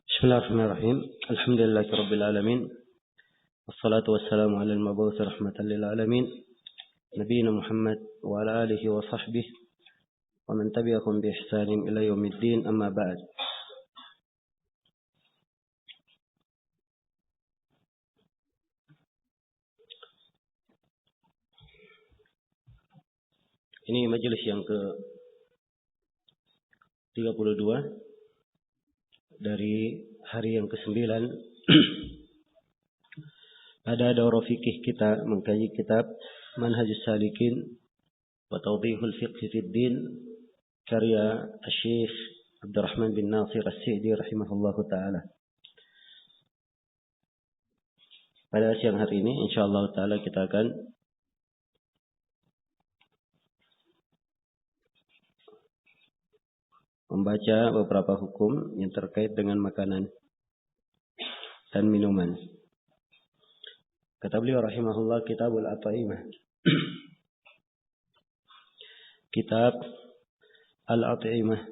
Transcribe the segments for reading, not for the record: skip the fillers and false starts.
بسم الله الرحمن الرحيم الحمد لله رب العالمين والصلاة والسلام على المبعوث رحمة للعالمين نبينا محمد وعلى آله وصحبه ومن تبعهم بإحسان إلى يوم الدين أما بعد. Ini majelis yang ke-32 dari hari yang ke-9 pada daurah fikih kita mengkaji kitab Manhajus Salikin wa Tawdihul Fiqh fid Din karya Syekh Abdurrahman bin Nasir As-Sa'di rahimahullahu taala. Pada siang hari ini insyaallah taala kita akan membaca beberapa hukum yang terkait dengan makanan dan minuman. Kata beliau rahimahullah, Kitabul At'imah. Kitab Al-At'imah.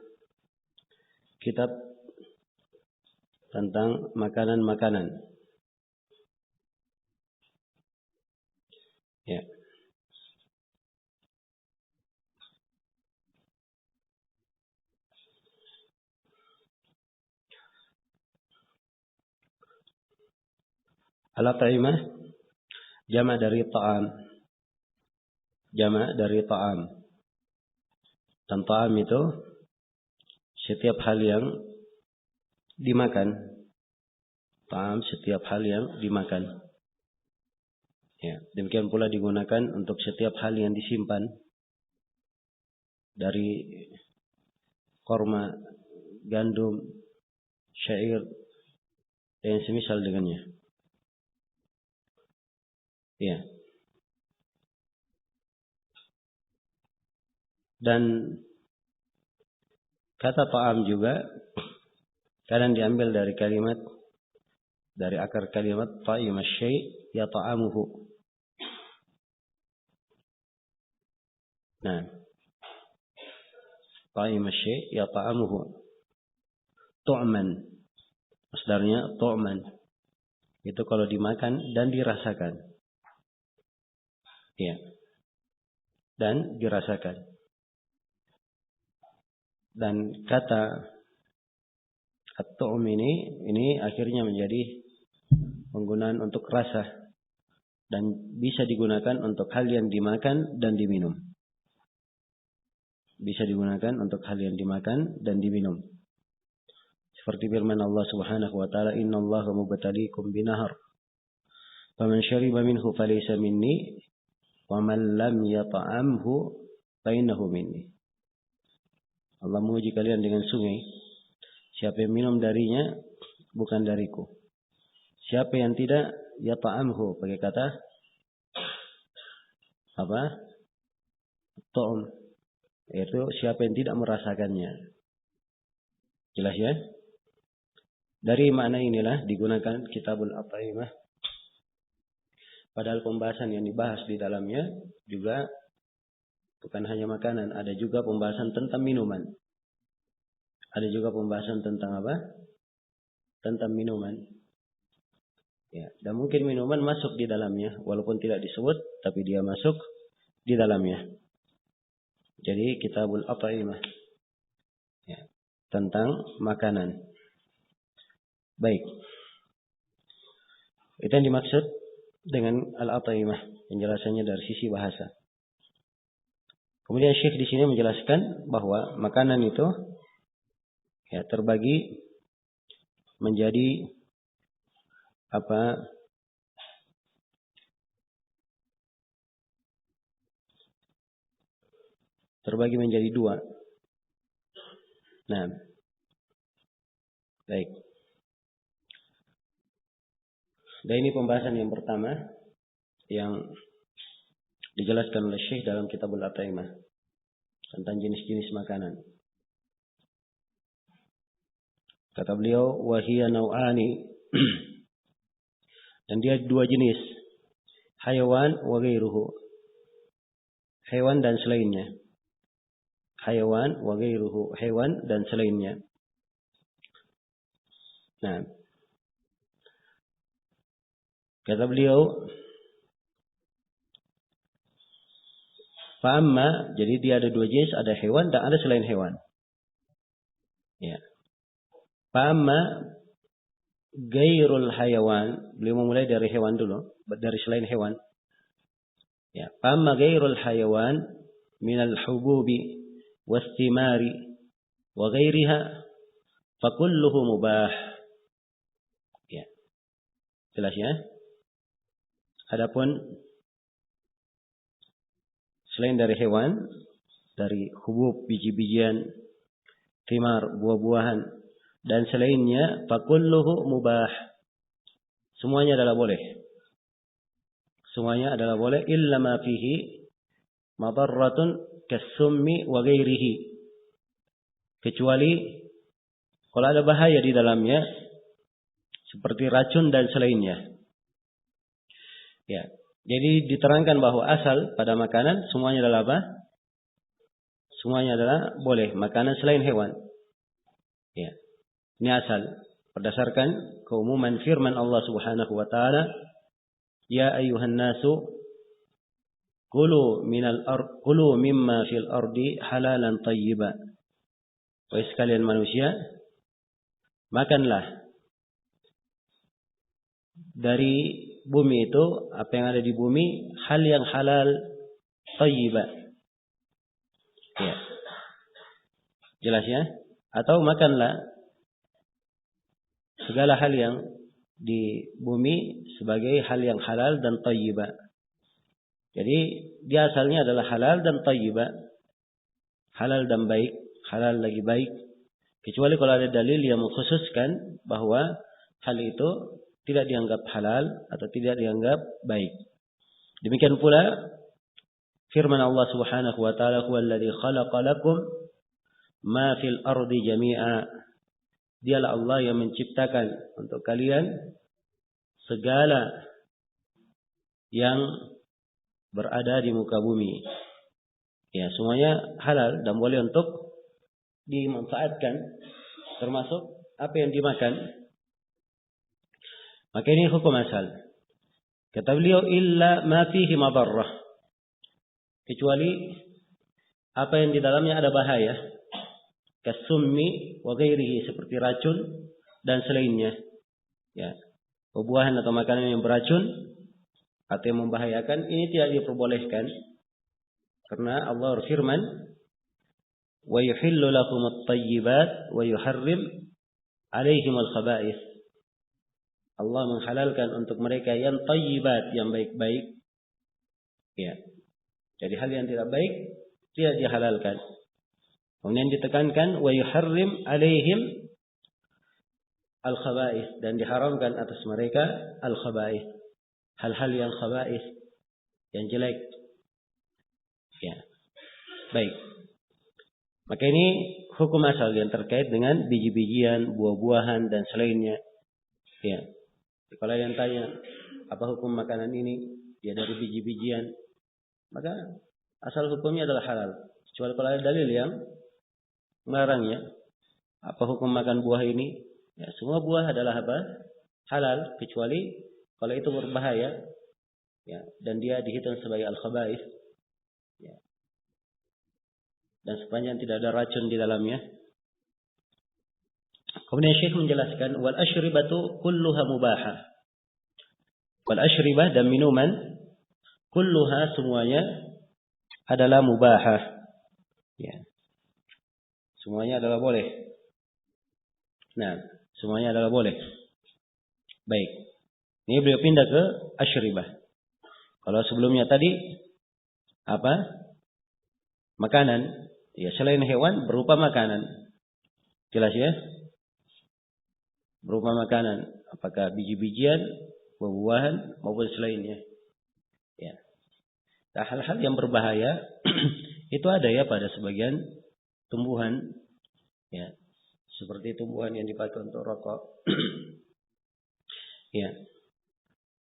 Kitab tentang makanan-makanan. Ya. Al-At'imah jama' dari ta'am. Jama' dari ta'am. Dan ta'am itu setiap hal yang dimakan. Ta'am setiap hal yang dimakan. Ya, demikian pula digunakan untuk setiap hal yang disimpan dari korma, gandum, syair dan semisal dengannya. Ya. Dan kata ta'am juga kadang diambil dari kalimat, dari akar kalimat ta'im asy-syai' ya ta'amuhu. Nah, ta'im asy-syai' ya ta'amuhu. Tu'man. Masdarnya tu'man. Itu kalau dimakan dan dirasakan. Ya. Dan dirasakan. Dan kata at-tu'm ini akhirnya menjadi penggunaan untuk rasa dan bisa digunakan untuk hal yang dimakan dan diminum. Bisa digunakan untuk hal yang dimakan dan diminum. Seperti firman Allah Subhanahu wa taala, "Innallaha mubtaliikum binahar. Faman syariba minhu falaysa minni, wa man lam yata'amhu fa innahu minni." Allah menguji kalian dengan sungai. Siapa yang minum darinya bukan dariku. Siapa yang tidak yata'amhu, pakai kata apa? Ta'am. Yaitu siapa yang tidak merasakannya. Jelas ya? Dari makna inilah digunakan Kitabul At'imah. Padahal pembahasan yang dibahas di dalamnya juga bukan hanya makanan, ada juga pembahasan tentang minuman. Ada juga pembahasan tentang apa? Tentang minuman. Ya, dan mungkin minuman masuk di dalamnya, walaupun tidak disebut, tapi dia masuk di dalamnya. Jadi Kitabul At'imah. Ya, tentang makanan. Baik. Itu yang dimaksud dengan Al-At'imah, penjelasannya dari sisi bahasa. Kemudian Syekh di sini menjelaskan bahwa makanan itu ya terbagi menjadi apa? Terbagi menjadi dua. Nah, baik. Dan ini pembahasan yang pertama yang dijelaskan oleh Syekh dalam Kitabul At'imah tentang jenis-jenis makanan. Kata beliau, "Wahiya nau'ani." Dan dia dua jenis. Hayawan wa ghairuhu. Hewan dan selainnya. Hayawan wa ghairuhu. Hewan dan selainnya. Nah, kata beliau, fa'amma, jadi dia ada dua jenis, ada hewan dan ada selain hewan. Ya. Fa'amma gairul hayawan, beliau memulai dari hewan dulu, dari selain hewan. Ya, fa'amma gairul hayawan minal hububi wastimari wa gairiha fakulluhu mubah. Ya. Jelas ya? Adapun selain dari hewan, dari hubub, biji-bijian, thimar, buah-buahan, dan selainnya, fakulluhu mubah. Semuanya adalah boleh. Semuanya adalah boleh, illa ma fihi madarratun kasummi wa ghairihi. Kecuali kalau ada bahaya di dalamnya, seperti racun dan selainnya. Ya. Jadi diterangkan bahwa asal pada makanan semuanya adalah apa? Semuanya adalah boleh, makanan selain hewan. Ya. Ini asal berdasarkan keumuman firman Allah Subhanahu wa taala, ya ayyuhan nasu kulu mimma fil ardi halalan thayyiba. Wahai sekalian manusia, makanlah dari bumi itu, apa yang ada di bumi, hal yang halal, thayyiba. Ya. Jelas ya? Atau makanlah segala hal yang di bumi sebagai hal yang halal dan thayyiba. Jadi dia asalnya adalah halal dan thayyiba. Halal dan baik, halal lagi baik. Kecuali kalau ada dalil yang mengkhususkan bahwa hal itu tidak dianggap halal atau tidak dianggap baik. Demikian pula firman Allah Subhanahu wa taala, "Huwallazi khalaqa lakum ma fil ardi jami'a." Dialah Allah yang menciptakan untuk kalian segala yang berada di muka bumi. Ya, semuanya halal dan boleh untuk dimanfaatkan, termasuk apa yang dimakan. Maka ini hukum asal. Kata beliau, illa ma fihi madarrah. Kecuali apa yang di dalamnya ada bahaya. Kasummi wa ghairihi, seperti racun dan selainnya. Ya. Buah-buahan atau makanan yang beracun atau yang membahayakan, ini tidak diperbolehkan. Karena Allah berfirman, wa yuhillu lakumut thayyibat wa yuharrim alaihim al-khaba'ith. Allah menghalalkan untuk mereka yang thayyibat, yang baik-baik. Ya. Jadi hal yang tidak baik tidak dihalalkan. Kemudian ditekankan wa yuharrim alaihim al-khaba'ith, dan diharamkan atas mereka al-khaba'ith. Hal-hal yang khaba'ith, yang jelek. Ya. Baik. Maka ini hukum asal yang terkait dengan biji-bijian, buah-buahan dan selainnya. Ya. Kalau yang tanya apa hukum makanan ini, dia dari biji-bijian, maka asal hukumnya adalah halal. Kecuali kalau ada dalil yang melarangnya. Apa hukum makan buah ini? Ya, semua buah adalah apa? Halal, kecuali kalau itu berbahaya, ya, dan dia dihitung sebagai al-khaba'ith. Ya. Dan sepanjang tidak ada racun di dalamnya. Kemudian Syekh menjelaskan, wal asyribatu kulluha mubahah. Wal asyribah, dan minuman, kulluha, semuanya adalah mubahah. Ya. Semuanya adalah boleh. Nah, semuanya adalah boleh. Baik. Ini beliau pindah ke asyribah. Kalau sebelumnya tadi apa? Makanan. Ya, selain hewan berupa makanan. Jelas ya? Berupa makanan, apakah biji-bijian, buah-buahan maupun selainnya. Ya. Nah, hal-hal yang berbahaya itu ada ya pada sebagian tumbuhan, ya, seperti tumbuhan yang dipakai untuk rokok, ya,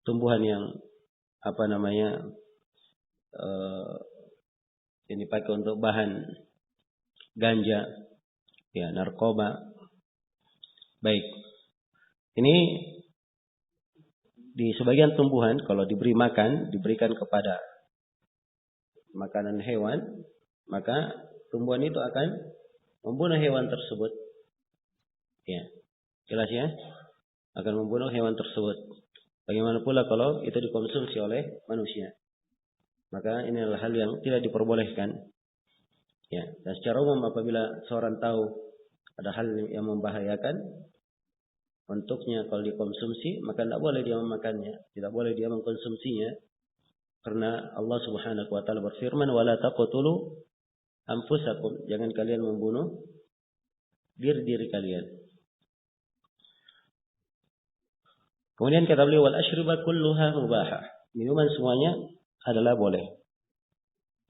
tumbuhan yang apa namanya, yang dipakai untuk bahan ganja, ya, narkoba. Baik. Ini di sebagian tumbuhan kalau diberi makan, diberikan kepada makanan hewan, maka tumbuhan itu akan membunuh hewan tersebut. Ya, jelas ya? Akan membunuh hewan tersebut. Bagaimana pula kalau itu dikonsumsi oleh manusia? Maka ini adalah hal yang tidak diperbolehkan. Ya, dan secara umum apabila seorang tahu ada hal yang membahayakan untuknya kalau dikonsumsi, maka tidak boleh dia memakannya, tidak boleh dia mengkonsumsinya, karena Allah Subhanahu wa taala berfirman, "Wala taqtulu anfusakum," jangan kalian membunuh diri kalian. Kemudian kata beliau, "Wal ashriba kulluha mubahah." Minuman semuanya adalah boleh.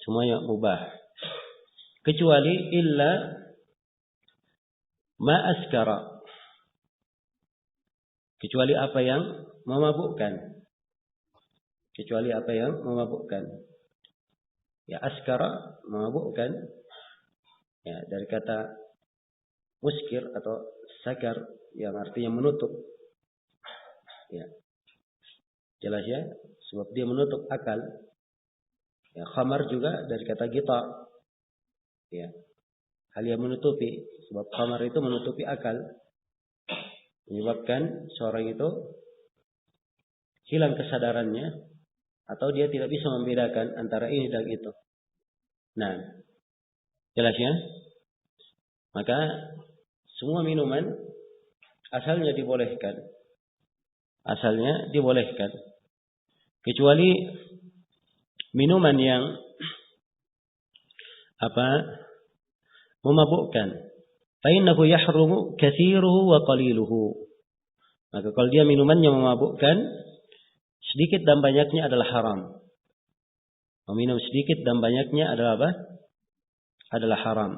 Semuanya mubah. Kecuali illa ma askara. Kecuali apa yang memabukkan. Kecuali apa yang memabukkan. Ya, askara, memabukkan. Ya, dari kata muskir atau sakar yang artinya menutup. Ya. Jelas ya? Sebab dia menutup akal. Ya, khamar juga dari kata gita. Ya. Hal yang menutupi. Sebab khamar itu menutupi akal. Menyebabkan seorang itu hilang kesadarannya atau dia tidak bisa membedakan antara ini dan itu. Nah, jelas ya? Maka semua minuman asalnya dibolehkan. Asalnya dibolehkan. Kecuali minuman yang memabukkan. Fa'innahu yahrumu katsiruhu wa qaliluhu. Maka kalau dia minumannya memabukkan, sedikit dan banyaknya adalah haram. Meminum sedikit dan banyaknya adalah apa? Adalah haram.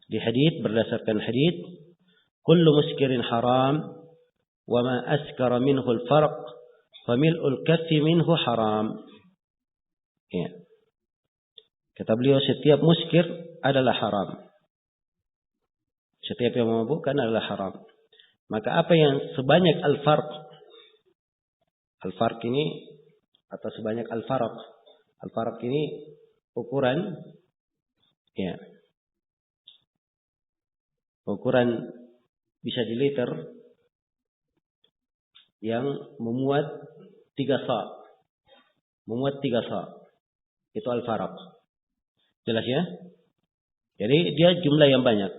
Di hadits, berdasarkan hadits, kullu muskirin haram wa ma askara minhu al-farq fa mil'ul kaffi minhu haram. Ya. Kata beliau, setiap muskir adalah haram. Setiap yang memabukkan adalah haram. Maka apa yang sebanyak al-farq. Al-farq ini atau sebanyak al-farq. Al-farq ini ukuran, ya, ukuran bisa di liter yang memuat 3 sa'. Memuat 3 sa'. Itu al-farq. Jelas ya? Jadi dia jumlah yang banyak.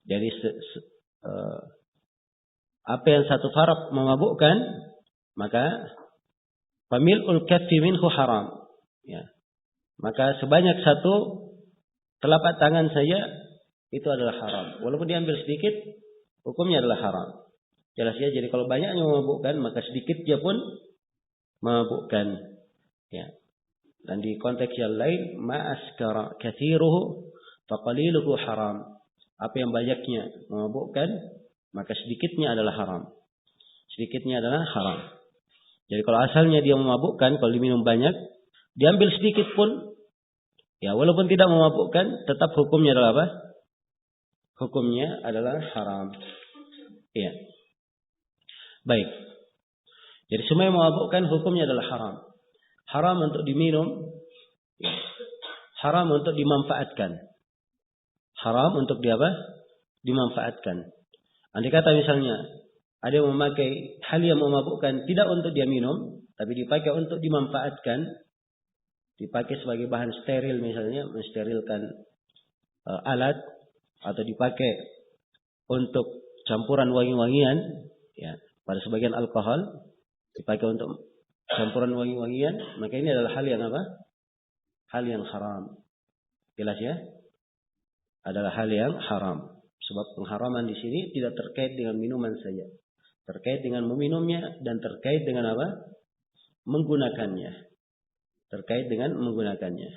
Jadi apa yang satu farq memabukkan, maka famil'ul kaffi minhu haram. Ya. Maka sebanyak satu telapak tangan saja itu adalah haram. Walaupun diambil sedikit, hukumnya adalah haram. Jelas ya. Jadi kalau banyaknya memabukkan, maka sedikitnya pun memabukkan. Ya. Dan di konteks yang lain, ma askara katsiruhu fa qaliluhu haram. Apa yang banyaknya memabukkan, maka sedikitnya adalah haram. Sedikitnya adalah haram. Jadi kalau asalnya dia memabukkan, kalau diminum banyak, diambil sedikit pun, ya walaupun tidak memabukkan, tetap hukumnya adalah apa? Hukumnya adalah haram. Iya. Baik. Jadi semua yang memabukkan, hukumnya adalah haram. Haram untuk diminum, ya. Haram untuk dimanfaatkan. Haram untuk dimanfaatkan. Andai kata misalnya ada yang memakai hal yang memabukkan tidak untuk dia minum, tapi dipakai untuk dimanfaatkan, dipakai sebagai bahan steril misalnya, mensterilkan alat, atau dipakai untuk campuran wangi-wangian, ya, pada sebagian alkohol dipakai untuk campuran wangi-wangian, maka ini adalah hal yang apa? Hal yang haram. Jelas ya? Adalah hal yang haram. Sebab pengharaman di sini tidak terkait dengan minuman saja. Terkait dengan meminumnya dan terkait dengan apa? Menggunakannya. Terkait dengan menggunakannya.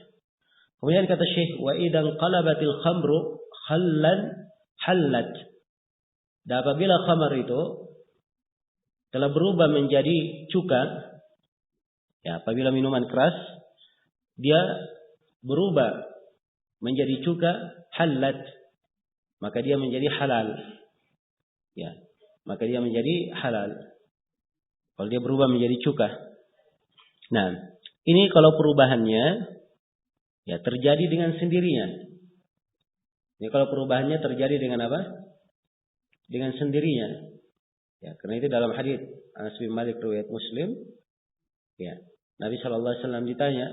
Kemudian kata Syekh, wa idan qalabatil khamru khallan hallat. Dan apabila khamar itu telah berubah menjadi cuka, ya, apabila minuman keras dia berubah menjadi cuka, halat, maka dia menjadi halal. Ya. maka dia menjadi halal. Kalau dia berubah menjadi cuka. Nah, ini kalau perubahannya ya terjadi dengan sendirinya. Ini kalau perubahannya terjadi dengan apa? Dengan sendirinya. Ya, karena itu dalam hadis Anas bin Malik riwayat Muslim, ya, Nabi sallallahu alaihi wasallam ditanya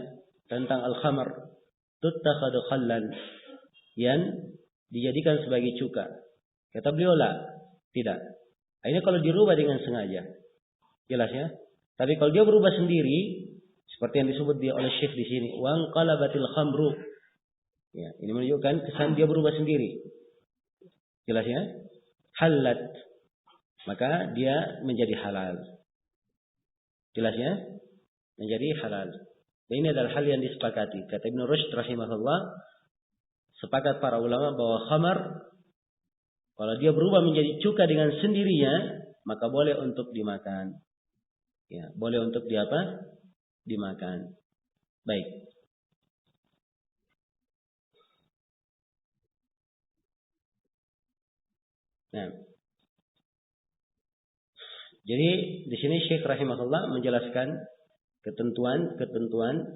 tentang al-khamr, tuttakhadu khallan, yang dijadikan sebagai cuka. Kata beliau la, tidak. Ini kalau dirubah dengan sengaja. Jelas ya? Tapi kalau dia berubah sendiri, seperti yang disebut dia oleh Syekh di sini, wang qalabatil khamru. Ya, ini menunjukkan kesan dia berubah sendiri. Jelas ya? Halat, maka dia menjadi halal. Jelas ya? Menjadi halal. Dan ini adalah hal yang disepakati. Kata Ibnu Rushd rahimahullah, sepakat para ulama bahwa khamar, kalau dia berubah menjadi cuka dengan sendirinya, maka boleh untuk dimakan. Ya, boleh untuk dimakan. Baik. Nah, jadi di sini Syekh rahimahullah menjelaskan ketentuan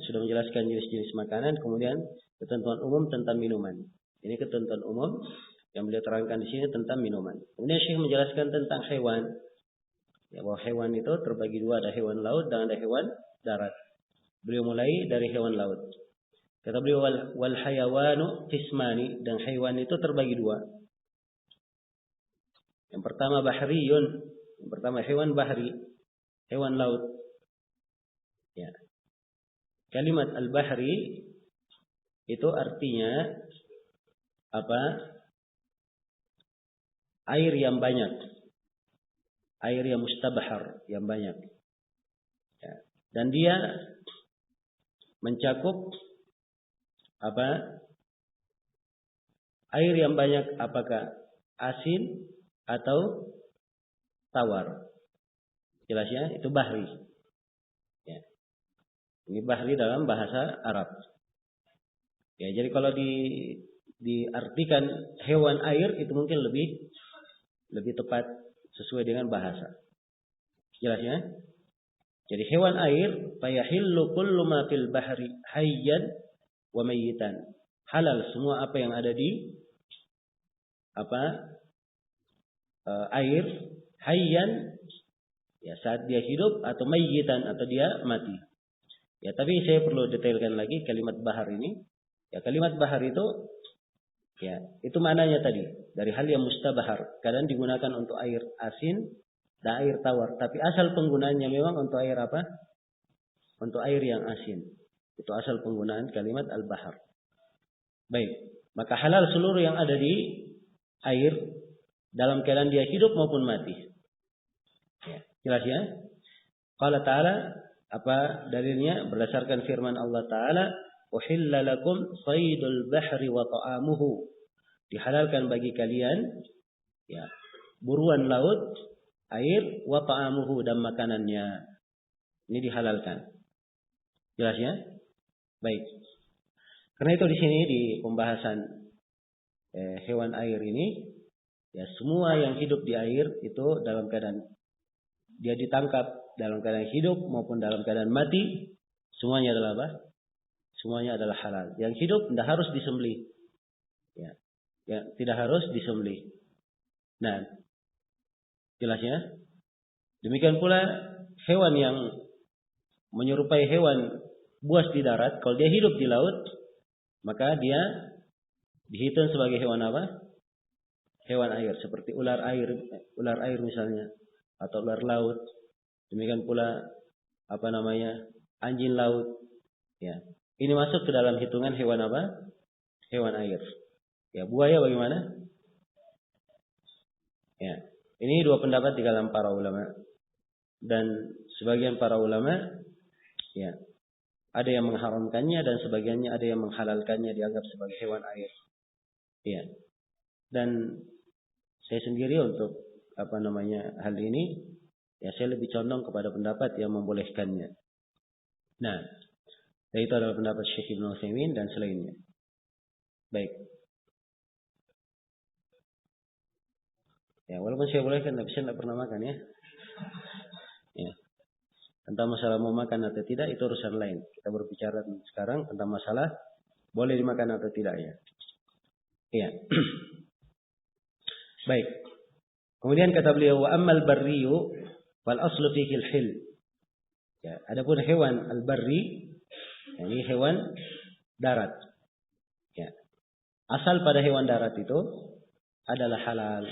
sudah menjelaskan jenis-jenis makanan, kemudian ketentuan umum tentang minuman. Ini ketentuan umum yang beliau terangkan di sini tentang minuman. Kemudian Syekh menjelaskan tentang hewan. Ya, bahwa hewan itu terbagi dua, ada hewan laut dan ada hewan darat. Beliau mulai dari hewan laut. Kata beliau wal hayawanu qismani, dan hewan itu terbagi dua. Yang pertama bahriyun, yang pertama hewan bahri, hewan laut. Ya. Kalimat al-bahri itu artinya apa? Air yang banyak. Air yang mustabahar, yang banyak. Ya. Dan dia mencakup apa? Air yang banyak, apakah asin atau tawar. Jelas ya, itu bahri. Ya. Ini bahri dalam bahasa Arab. Ya, jadi kalau diartikan hewan air itu mungkin lebih tepat sesuai dengan bahasa. Jelas ya? Jadi hewan air, fayahillu kullu ma fil bahri hayyan wa mayyitan. Halal semua apa yang ada di air, hayyan, ya saat dia hidup, atau mayyitan, atau dia mati. Ya, tapi saya perlu detailkan lagi kalimat bahar ini. Ya, kalimat bahar itu, ya, itu maknanya tadi dari hal yang mustabahar. Kadang digunakan untuk air asin dan air tawar. Tapi asal penggunaannya memang untuk air apa? Untuk air yang asin. Itu asal penggunaan kalimat al-bahar. Baik, maka halal seluruh yang ada di air dalam keadaan dia hidup maupun mati. Ya, jelas ya? Qala ta'ala, apa dalilnya? Berdasarkan firman Allah Ta'ala, uhilla lakum saydul bahri wa ta'amuhu. Dihalalkan bagi kalian ya, buruan laut, air, wa ta'amuhu, dan makanannya. Ini dihalalkan. Jelas ya? Baik. Karena itu di sini di pembahasan hewan air ini, ya semua yang hidup di air itu dalam keadaan dia ditangkap dalam keadaan hidup maupun dalam keadaan mati, semuanya adalah apa? Semuanya adalah halal. Yang hidup tidak harus disembelih. Ya, tidak harus disembelih. Nah, jelas ya? Demikian pula hewan yang menyerupai hewan buas di darat, kalau dia hidup di laut, maka dia dihitung sebagai hewan apa? Hewan air, seperti ular air misalnya, atau ular laut. Demikian pula anjing laut. Ya, ini masuk ke dalam hitungan hewan apa? Hewan air. Ya, buaya bagaimana? Ya, ini dua pendapat di kalangan para ulama. Dan sebagian para ulama, ya, ada yang mengharamkannya dan sebagiannya ada yang menghalalkannya, dianggap sebagai hewan air. Ya. Dan saya sendiri untuk hal ini, ya saya lebih condong kepada pendapat yang membolehkannya. Nah, itu adalah pendapat Syekh Ibnu Utsaimin dan selainnya. Baik. Ya, walaupun saya bolehkan, tapi saya tidak pernah makan ya. Ya. Tentang masalah mau makan atau tidak itu urusan lain. Kita berbicara sekarang tentang masalah boleh dimakan atau tidak ya. Iya. Baik. Kemudian kata beliau wa ammal barriyu wal aslu fihi al-hil. Ya, adapun hewan al-barri, ini hewan darat. Ya. Asal pada hewan darat itu adalah halal.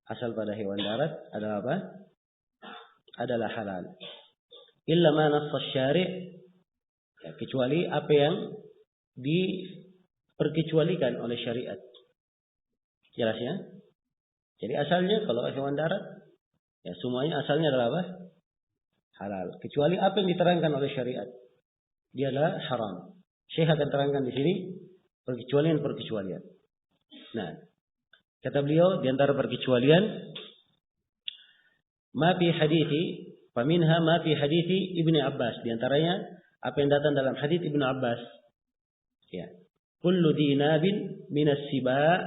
Asal pada hewan darat adalah apa? Adalah halal. Illa ma nass asy-syari', ya, kecuali apa yang diperkecualikan oleh syariat. Jelas ya? Jadi asalnya kalau hewan darat, ya semuanya asalnya adalah apa? Halal. Kecuali apa yang diterangkan oleh syariat. Dia adalah haram. Syekh akan terangkan di sini perkecualian-perkecualian. Nah, kata beliau di antara perkecualian ma fi hadithi, faminha ma fi hadithi Ibnu Abbas, di antaranya apa yang datang dalam hadits Ibnu Abbas. Ya. Kullu dinabin minas siba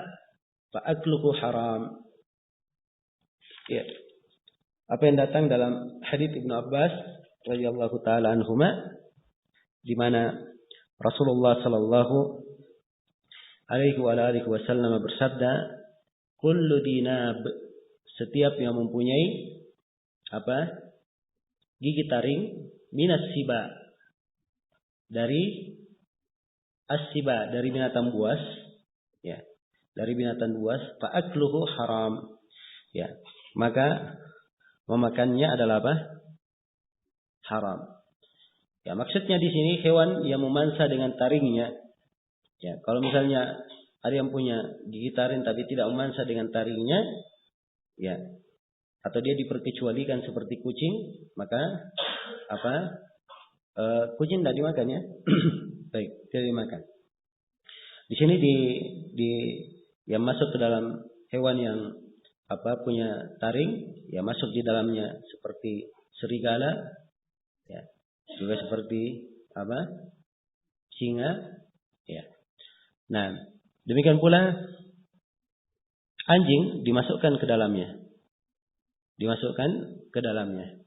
fa akluhu haram. Ya. Apa yang datang dalam hadits Ibnu Abbas radhiyallahu taala anhuma, di mana Rasulullah sallallahu alaihi wasallam bersabda, kullu dinab, setiap yang mempunyai apa? Gigi taring, minas siba, dari as-siba, dari binatang buas, ya. Dari binatang buas, fa akluhu haram. Ya. Maka memakannya adalah apa? Haram. Ya, maksudnya di sini hewan yang memansa dengan taringnya. Ya, kalau misalnya ada yang punya gigi taring tapi tidak memansa dengan taringnya, ya, atau dia diperkecualikan seperti kucing, maka apa? Kucing tidak dimakan ya. Baik, tidak dimakan. Di sini yang masuk ke dalam hewan yang apa punya taring, ya masuk di dalamnya seperti serigala, ya, juga seperti apa? Singa, ya. Nah, demikian pula anjing dimasukkan ke dalamnya. Dimasukkan ke dalamnya.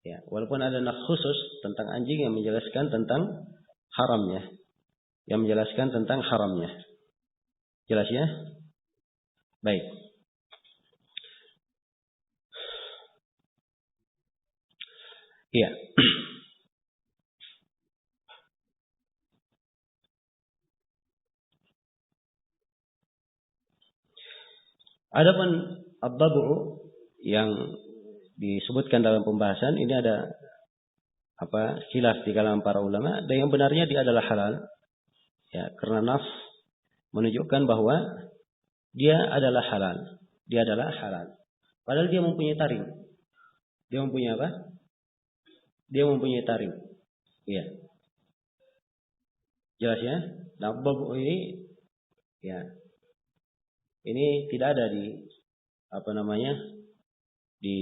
Ya, walaupun ada nas khusus tentang anjing yang menjelaskan tentang haramnya. Yang menjelaskan tentang haramnya. Jelas ya? Baik. Iya. Adapun ad-dab'u yang disebutkan dalam pembahasan ini ada apa khilaf di kalangan para ulama, dan yang benarnya dia adalah halal. Ya, karena nas menunjukkan bahwa dia adalah halal. Dia adalah halal. Padahal dia mempunyai taring. Dia mempunyai apa? Dia mempunyai taring. Iya. Jelas ya? Nah, bab ini ya. Ini tidak ada di apa namanya? Di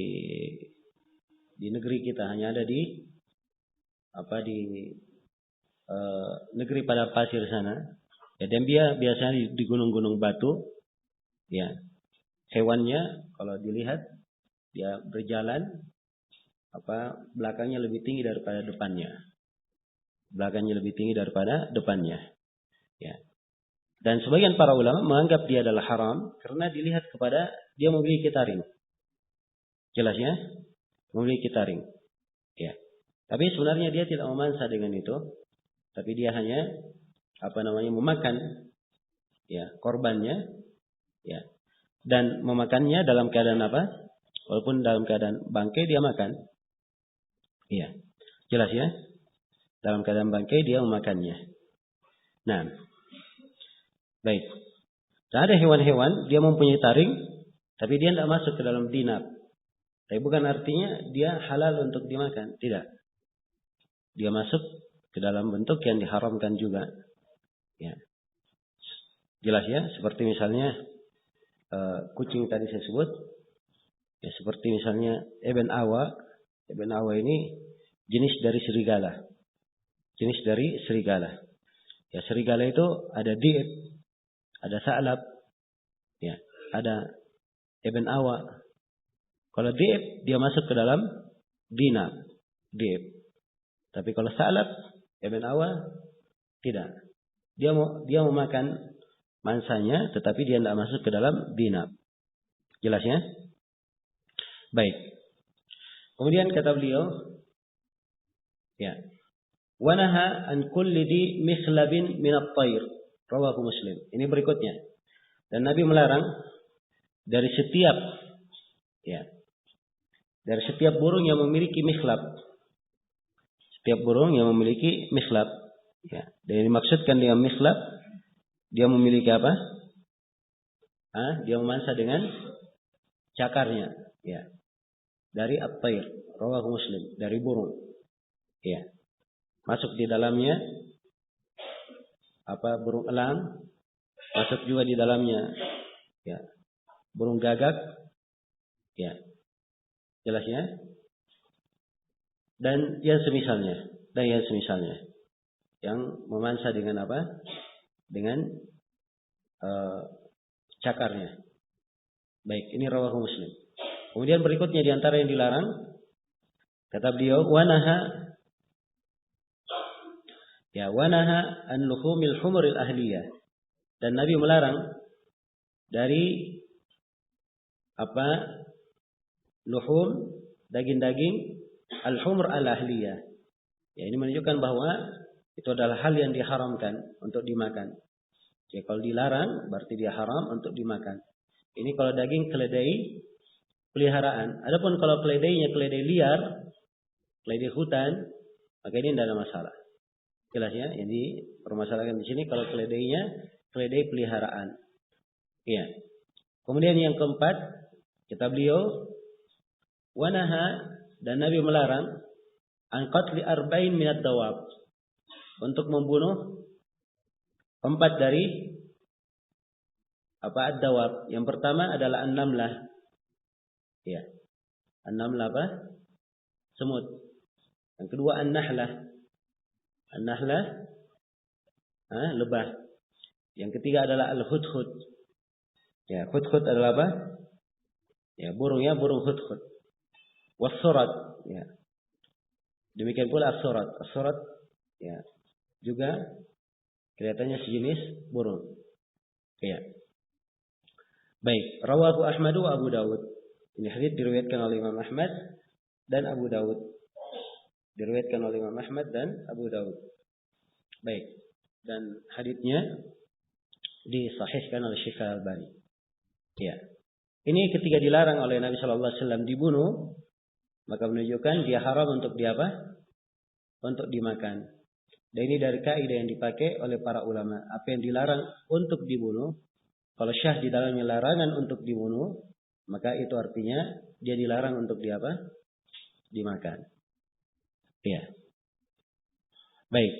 negeri kita, hanya ada di apa di negeri pada pasir sana. Ya, dan dia biasanya di gunung-gunung batu. Ya. Hewannya kalau dilihat dia berjalan apa belakangnya lebih tinggi daripada depannya. Belakangnya lebih tinggi daripada depannya. Ya. Dan sebagian para ulama menganggap dia adalah haram karena dilihat kepada dia memiliki taring. Jelas ya? Memiliki taring. Ya. Tapi sebenarnya dia tidak memansa dengan itu, tapi dia hanya apa namanya memakan ya korbannya, ya. Dan memakannya dalam keadaan apa? Walaupun dalam keadaan bangkai dia makan. Iya. Jelas ya? Dalam keadaan bangkai dia memakannya. Nah. Baik. Dan ada hewan-hewan dia mempunyai taring tapi dia tidak masuk ke dalam dinab. Tapi bukan artinya dia halal untuk dimakan, tidak. Dia masuk ke dalam bentuk yang diharamkan juga. Ya. Jelas ya? Seperti misalnya kucing tadi saya sebut. Ya, seperti misalnya Eben Awa. Eben Awa ini jenis dari serigala. Jenis dari serigala. Ya, serigala itu ada diet, ada sa'lab, ya, ada Ibn Awa. Kalau Dhi'b, dia masuk ke dalam dinab. Dhi'b. Tapi kalau Sa'lab, Ibn Awa, tidak. Dia mau makan mansanya, tetapi dia tidak masuk ke dalam dinab. Jelas ya? Baik. Kemudian kata beliau, ya, wanaha an kulli di mikhlabin min at-tayr, rawahu Muslim. Ini berikutnya. Dan Nabi melarang dari setiap burung yang memiliki mikhlab. Setiap burung yang memiliki mikhlab. Ya, dan dimaksudkan dengan mikhlab, dia memiliki apa? Dia memansa dengan cakarnya, ya. Dari at-tayr, rawahu Muslim, dari burung. Ya. Masuk di dalamnya burung elang, masuk juga di dalamnya, ya, burung gagak, ya. Jelas ya? Dan yang semisalnya, yang memansa dengan apa? Dengan cakarnya. Baik, ini rawahu Muslim. Kemudian berikutnya di antara yang dilarang, kata beliau, wanaha an luhumil humuril ahliyah. Dan Nabi melarang dari luhum, daging-daging al-humur al-ahliyah. Ya, ini menunjukkan bahwa itu adalah hal yang diharamkan untuk dimakan. Ya, kalau dilarang berarti dia haram untuk dimakan. Ini kalau daging keledai peliharaan. Adapun kalau keledainya keledai liar, keledai hutan, maka ini tidak ada masalah. Jelas ya? Jadi permasalahan di sini kalau keledainya keledai peliharaan. Iya. Kemudian yang keempat, kata beliau, wanaha, dan Nabi melarang an qatli arba'in minad dawab, untuk membunuh 4 dari ad-dawab. Yang pertama adalah an-namlah. Ya. An-namlah apa? Semut. Yang kedua an-nahlah. An-nahlah lebah. Yang ketiga adalah al-hudhud. Ya, hudhud adalah apa? Ya, burung hudhud. Was-surat, ya. Demikian pula as-surat. As-surat, ya, juga kelihatannya sejenis burung. Ya. Baik, rawahu Ahmad wa Abu Dawud. Ini hadis diriwayatkan oleh Imam Ahmad dan Abu Dawud. Diriwayatkan oleh Imam Ahmad dan Abu Dawud. Baik. Dan hadisnya disahihkan oleh Syekh Al-Albani. Ya. Ini ketika dilarang oleh Nabi sallallahu alaihi wasallam dibunuh, maka menunjukkan dia haram untuk untuk dimakan. Dan ini dari kaidah yang dipakai oleh para ulama. Apa yang dilarang untuk dibunuh, kalau syah di dalamnya larangan untuk dibunuh, maka itu artinya dia dilarang untuk dimakan. Ya. Baik.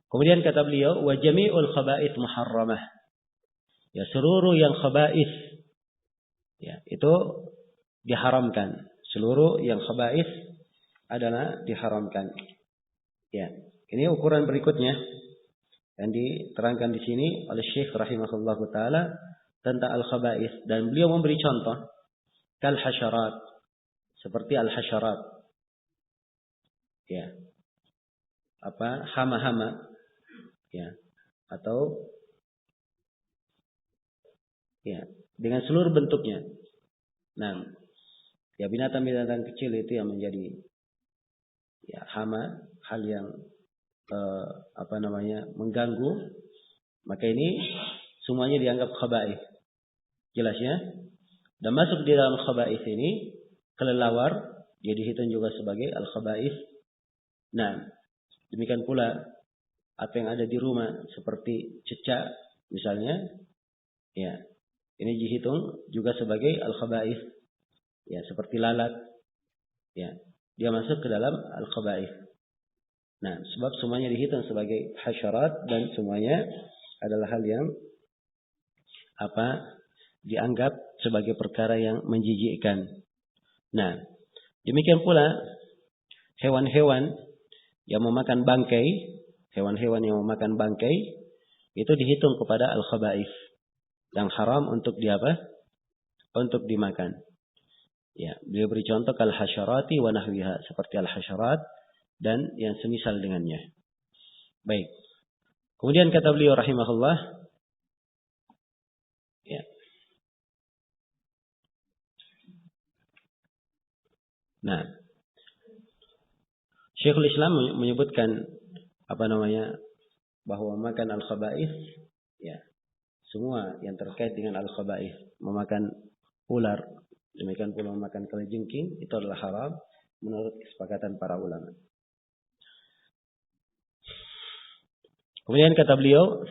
Kemudian kata beliau, wa jami'ul khaba'ith muharramah. Ya, seluruh yang khaba'ith, ya, itu diharamkan. Seluruh yang khaba'ith adalah diharamkan. Ya. Ini ukuran berikutnya yang diterangkan di sini oleh Syekh rahimahullahu taala tentang al-khaba'ith, dan beliau memberi contoh kal hasyarat, seperti al-hasyarat. Ya. Hama-hama, ya, atau ya, dengan seluruh bentuknya. Nah, ya, binatang-binatang kecil itu yang menjadi ya hama, hal yang mengganggu, maka ini semuanya dianggap khaba'ith. Jelas ya? Dan masuk di dalam khaba'ith ini kelelawar, dia dihitung juga sebagai al-khaba'ith. Nah, demikian pula apa yang ada di rumah seperti cicak misalnya, ya, ini dihitung juga sebagai al-khaba'ith. Ya, seperti lalat, ya, dia masuk ke dalam al-khaba'ith. Nah, sebab semuanya dihitung sebagai hasyarat dan semuanya adalah hal yang dianggap sebagai perkara yang menjijikkan. Nah, demikian pula hewan-hewan yang memakan bangkai, itu dihitung kepada al-khaba'ith yang haram untuk untuk dimakan. Ya, beliau beri contoh kal hasyarati wa nahwiha, seperti al hasyarat dan yang semisal dengannya. Baik. Kemudian kata beliau rahimahullah, ya. Nah, Syekhul Islam menyebutkan bahwa makan al-khaba'ith, ya, semua yang terkait dengan al-khaba'ith, memakan ular, demikian pula memakan kalajengking, itu adalah haram menurut kesepakatan para ulama. Kemudian kata beliau,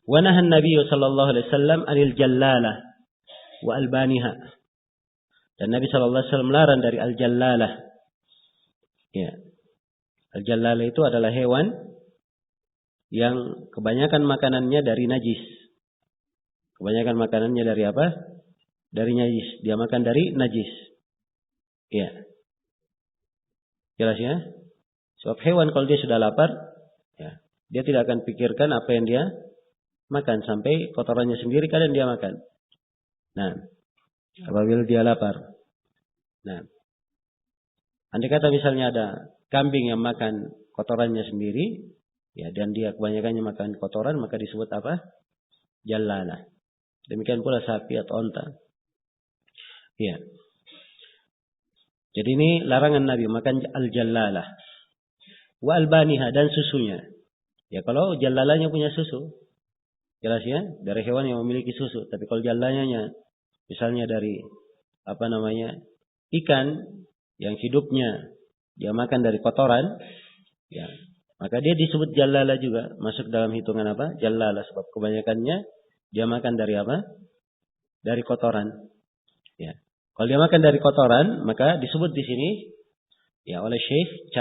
wa nahan Nabi sallallahu alaihi wasallam 'anil jallalah wa albaniha. Dan Nabi sallallahu alaihi wasallam melarang dari al-jallalah. Ya. Al-jallalah itu adalah hewan yang kebanyakan makanannya dari najis. Kebanyakan makanannya dari apa? Dari najis. Dia makan dari najis. Ya. Jelas ya? Sebab hewan kalau dia sudah lapar, ya, dia tidak akan pikirkan apa yang dia makan sampai kotorannya sendiri kadang dia makan. Nah, apabila dia lapar. Nah, andai kata misalnya ada kambing yang makan kotorannya sendiri, ya, dan dia kebanyakannya makan kotoran, maka disebut apa? Jallalah. Demikian pula sapi atau onta. Ya. Jadi ini larangan Nabi makan al-jallalah. Wa albaniha, dan susunya. Ya, kalau jallalanya punya susu, jelas ya, dari hewan yang memiliki susu. Tapi kalau jallalanya misalnya dari ikan yang hidupnya dia makan dari kotoran, ya, maka dia disebut jallala juga, masuk dalam hitungan apa? Jallala, sebab kebanyakannya dia makan dari apa? Dari kotoran. Ya. Kalau dia makan dari kotoran, maka disebut di sini ya oleh Syekh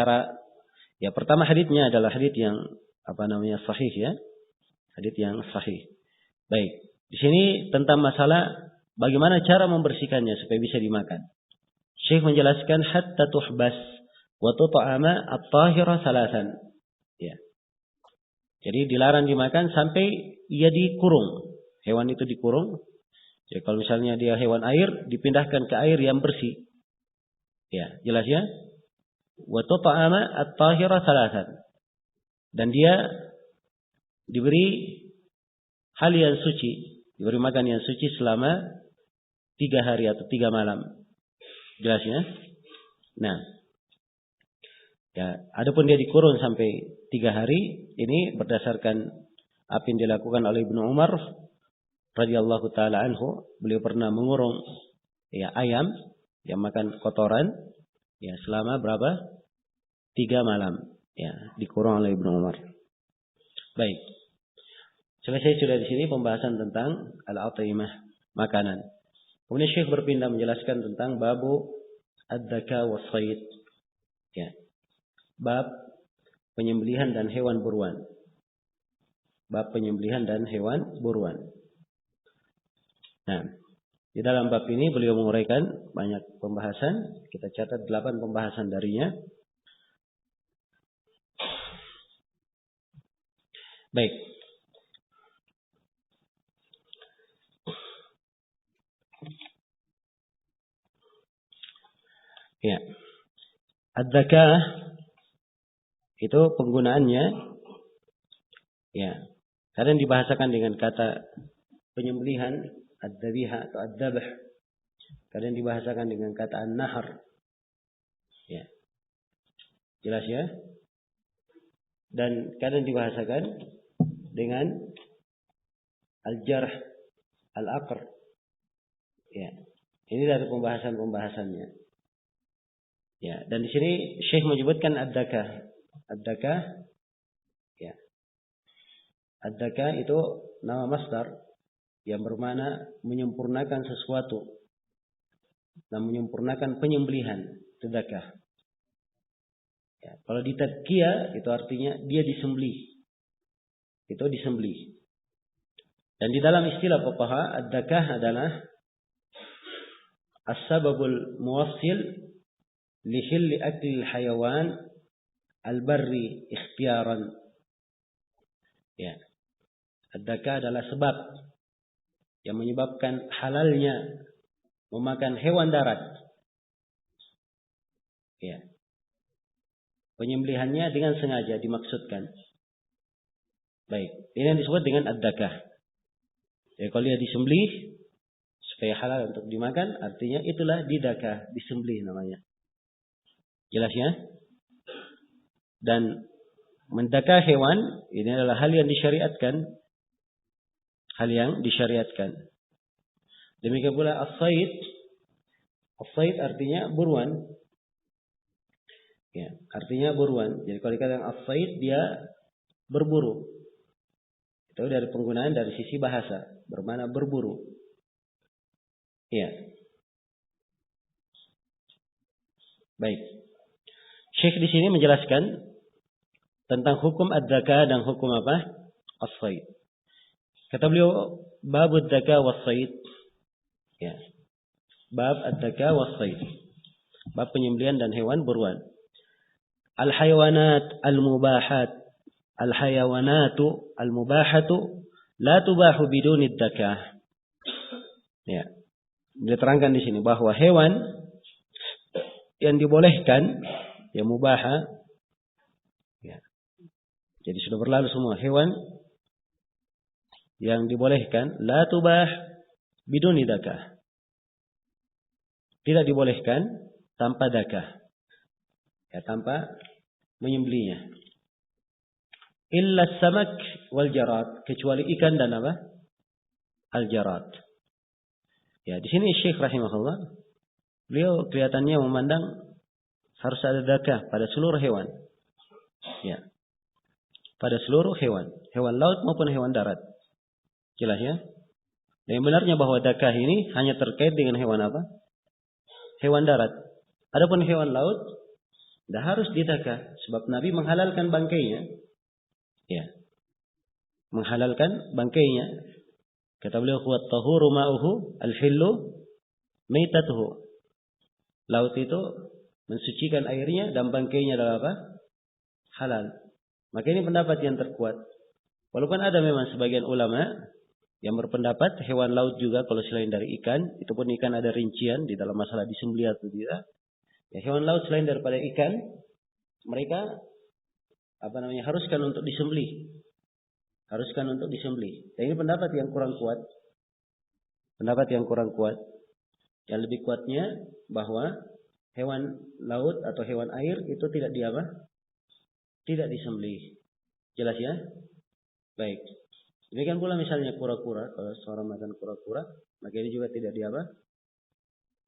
ya pertama haditsnya adalah hadits yang sahih ya. Hadits yang sahih. Baik. Di sini tentang masalah bagaimana cara membersihkannya supaya bisa dimakan. Syekh menjelaskan hatta tuhbas wa tut'ama at-tahira salasan. Ya. Jadi dilarang dimakan sampai ia dikurung. Hewan itu dikurung. Jadi kalau misalnya dia hewan air, dipindahkan ke air yang bersih. Ya, jelas ya? Wa tut'ama at-tahira salasan. Dan dia diberi hal yang suci, diberi makan yang suci selama 3 hari atau 3 malam. Jelas ya? Nah, ya, adapun dia dikurung sampai 3 hari, ini berdasarkan apa yang dilakukan oleh Ibnu Umar radhiyallahu taala anhu. Beliau pernah mengurung ya ayam yang makan kotoran ya selama berapa? 3 malam. Ya, dikurung oleh Ibnu Umar. Baik. Selesai sudah di sini pembahasan tentang al-at'imah, makanan. Kemudian Syekh berpindah menjelaskan tentang babu ad-daka was-sayd. Ya. Bab penyembelihan dan hewan buruan. Bab penyembelihan dan hewan buruan. Nah, di dalam bab ini beliau menguraikan banyak pembahasan. Kita catat 8 pembahasan darinya. Baik. Ya. Ad-zakah itu penggunaannya ya, kadang dibahasakan dengan kata penyembelihan, ad-dhabiha atau ad-dhabh. Kadang dibahasakan dengan kata an-nahr. Ya. Jelas ya? Dan kadang dibahasakan dengan al-jarh, al-aqr. Ya. Ini dari pembahasannya. Ya, dan di sini Syekh menyebutkan ad-dakah. Ad-dakah ya. Ad-dakah itu nama masdar yang bermakna menyempurnakan sesuatu. Dan menyempurnakan penyembelihan, sedekah. Ya, kalau ditazkiyah itu artinya dia disembelih. Itu disembelih. Dan di dalam istilah fuqaha, ad-dakah adalah as-sababul muwassil li hilli akli al-hayawan al-barri ikhtiaran. Ya. Ad-dakah adalah sebab yang menyebabkan halalnya memakan hewan darat. Ya. Penyembelihannya dengan sengaja dimaksudkan. Baik, ini yang disebut dengan ad-dakah. Jadi kalau dia disembelih supaya halal untuk dimakan, artinya itulah didakah, disembelih namanya. Jelas ya? Dan mendakah hewan ini adalah hal yang disyariatkan. Hal yang disyariatkan. Demikian pula as-sayd. As-sayd artinya buruan. Ya, artinya buruan. Jadi kalau dikatakan as-sayd dia berburu. Itu dari penggunaan dari sisi bahasa, bermakna berburu. Ya. Baik. Syekh di sini menjelaskan tentang hukum ad-dakah dan hukum apa? As-sayd. Kata beliau, bab ad-dakah was-sayd. Ya. Bab ad-dakah was-sayd. Bab penyembelihan dan hewan buruan. Al-hayawanat al-mubahat. Al-hayawanatu al-mubahatu la tubahu biduni ad-dakah. Ya. Diterangkan di sini bahwa hewan yang dibolehkan, yang mubaha, ya. Jadi sudah berlalu semua hewan yang dibolehkan, la tubah biduni dakah. Tidak dibolehkan tanpa dakah. Ya, tanpa menyembelihnya. Illa samak wal jarad, kecuali ikan dan apa? Al-jarad. Ya, di sini Syekh rahimahullah, beliau kelihatannya memandang harus ada dakah pada seluruh hewan. Ya. Pada seluruh hewan, hewan laut maupun hewan darat. Jelas ya? Dan yang benarnya bahwa dakah ini hanya terkait dengan hewan apa? Hewan darat. Adapun hewan laut tidak harus didakah, sebab Nabi menghalalkan bangkainya. Ya. Menghalalkan bangkainya. Kata beliau, "Huwa at-tahuru ma'uhu al-hillu maitatuhu." Laut itu mensucikan airnya dan bangkainya adalah apa? Halal. Maka ini pendapat yang terkuat. Walaupun ada memang sebagian ulama yang berpendapat hewan laut juga kalau selain dari ikan, itu pun ikan ada rincian di dalam masalah disembelih atau tidak. Ya, hewan laut selain daripada ikan, mereka haruskan untuk disembelih. Haruskan untuk disembelih. Dan ini pendapat yang kurang kuat. Pendapat yang kurang kuat. Yang lebih kuatnya bahwa hewan laut atau hewan air itu tidak tidak disembelih. Jelas ya? Baik. Demikian pula misalnya kura-kura. Kalau seorang makan kura-kura, maka ini juga tidak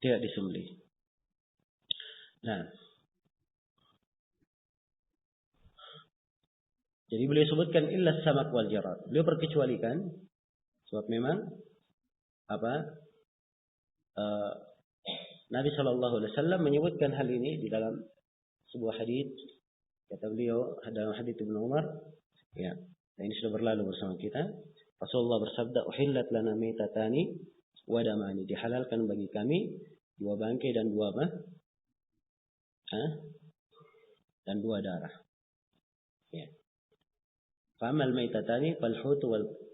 tidak disembelih. Nah, jadi beliau sebutkan illa samak wal jarad. Beliau berkecualikan sebab memang Nabi Shallallahu Alaihi Wasallam menyebutkan hal ini di dalam sebuah hadits. Kata beliau dalam hadits Ibnu Umar, ya, nah ini sudah berlalu bersama kita. Rasulullah bersabda, "Uhillat lana maitatani wa damani." Dihalalkan bagi kami dua bangkai dan dua apa? Dan dua darah. Ya. Famal maitatani fal hut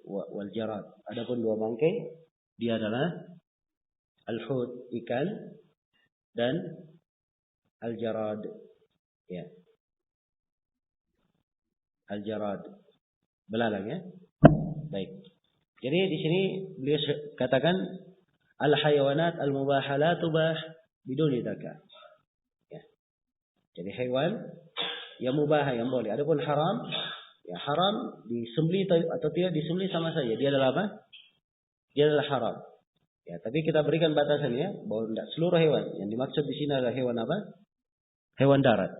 wal jarad. Adapun dua bangkai dia adalah al-hut ikan dan al-jarad. Ya. Al-jarad belalang ya. Baik. Jadi di sini beliau katakan al-hayawanat al-mubaha la tubah biduni zakah. Ya. Jadi hewan yang mubah yang boleh. Adapun haram, ya haram disembelih atau tidak disembelih sama saja. Dia adalah apa? Dia adalah haram. Ya, tapi kita berikan batasan ya, bahwa tidak seluruh hewan. Yang dimaksud di sini adalah hewan apa? Hewan darat.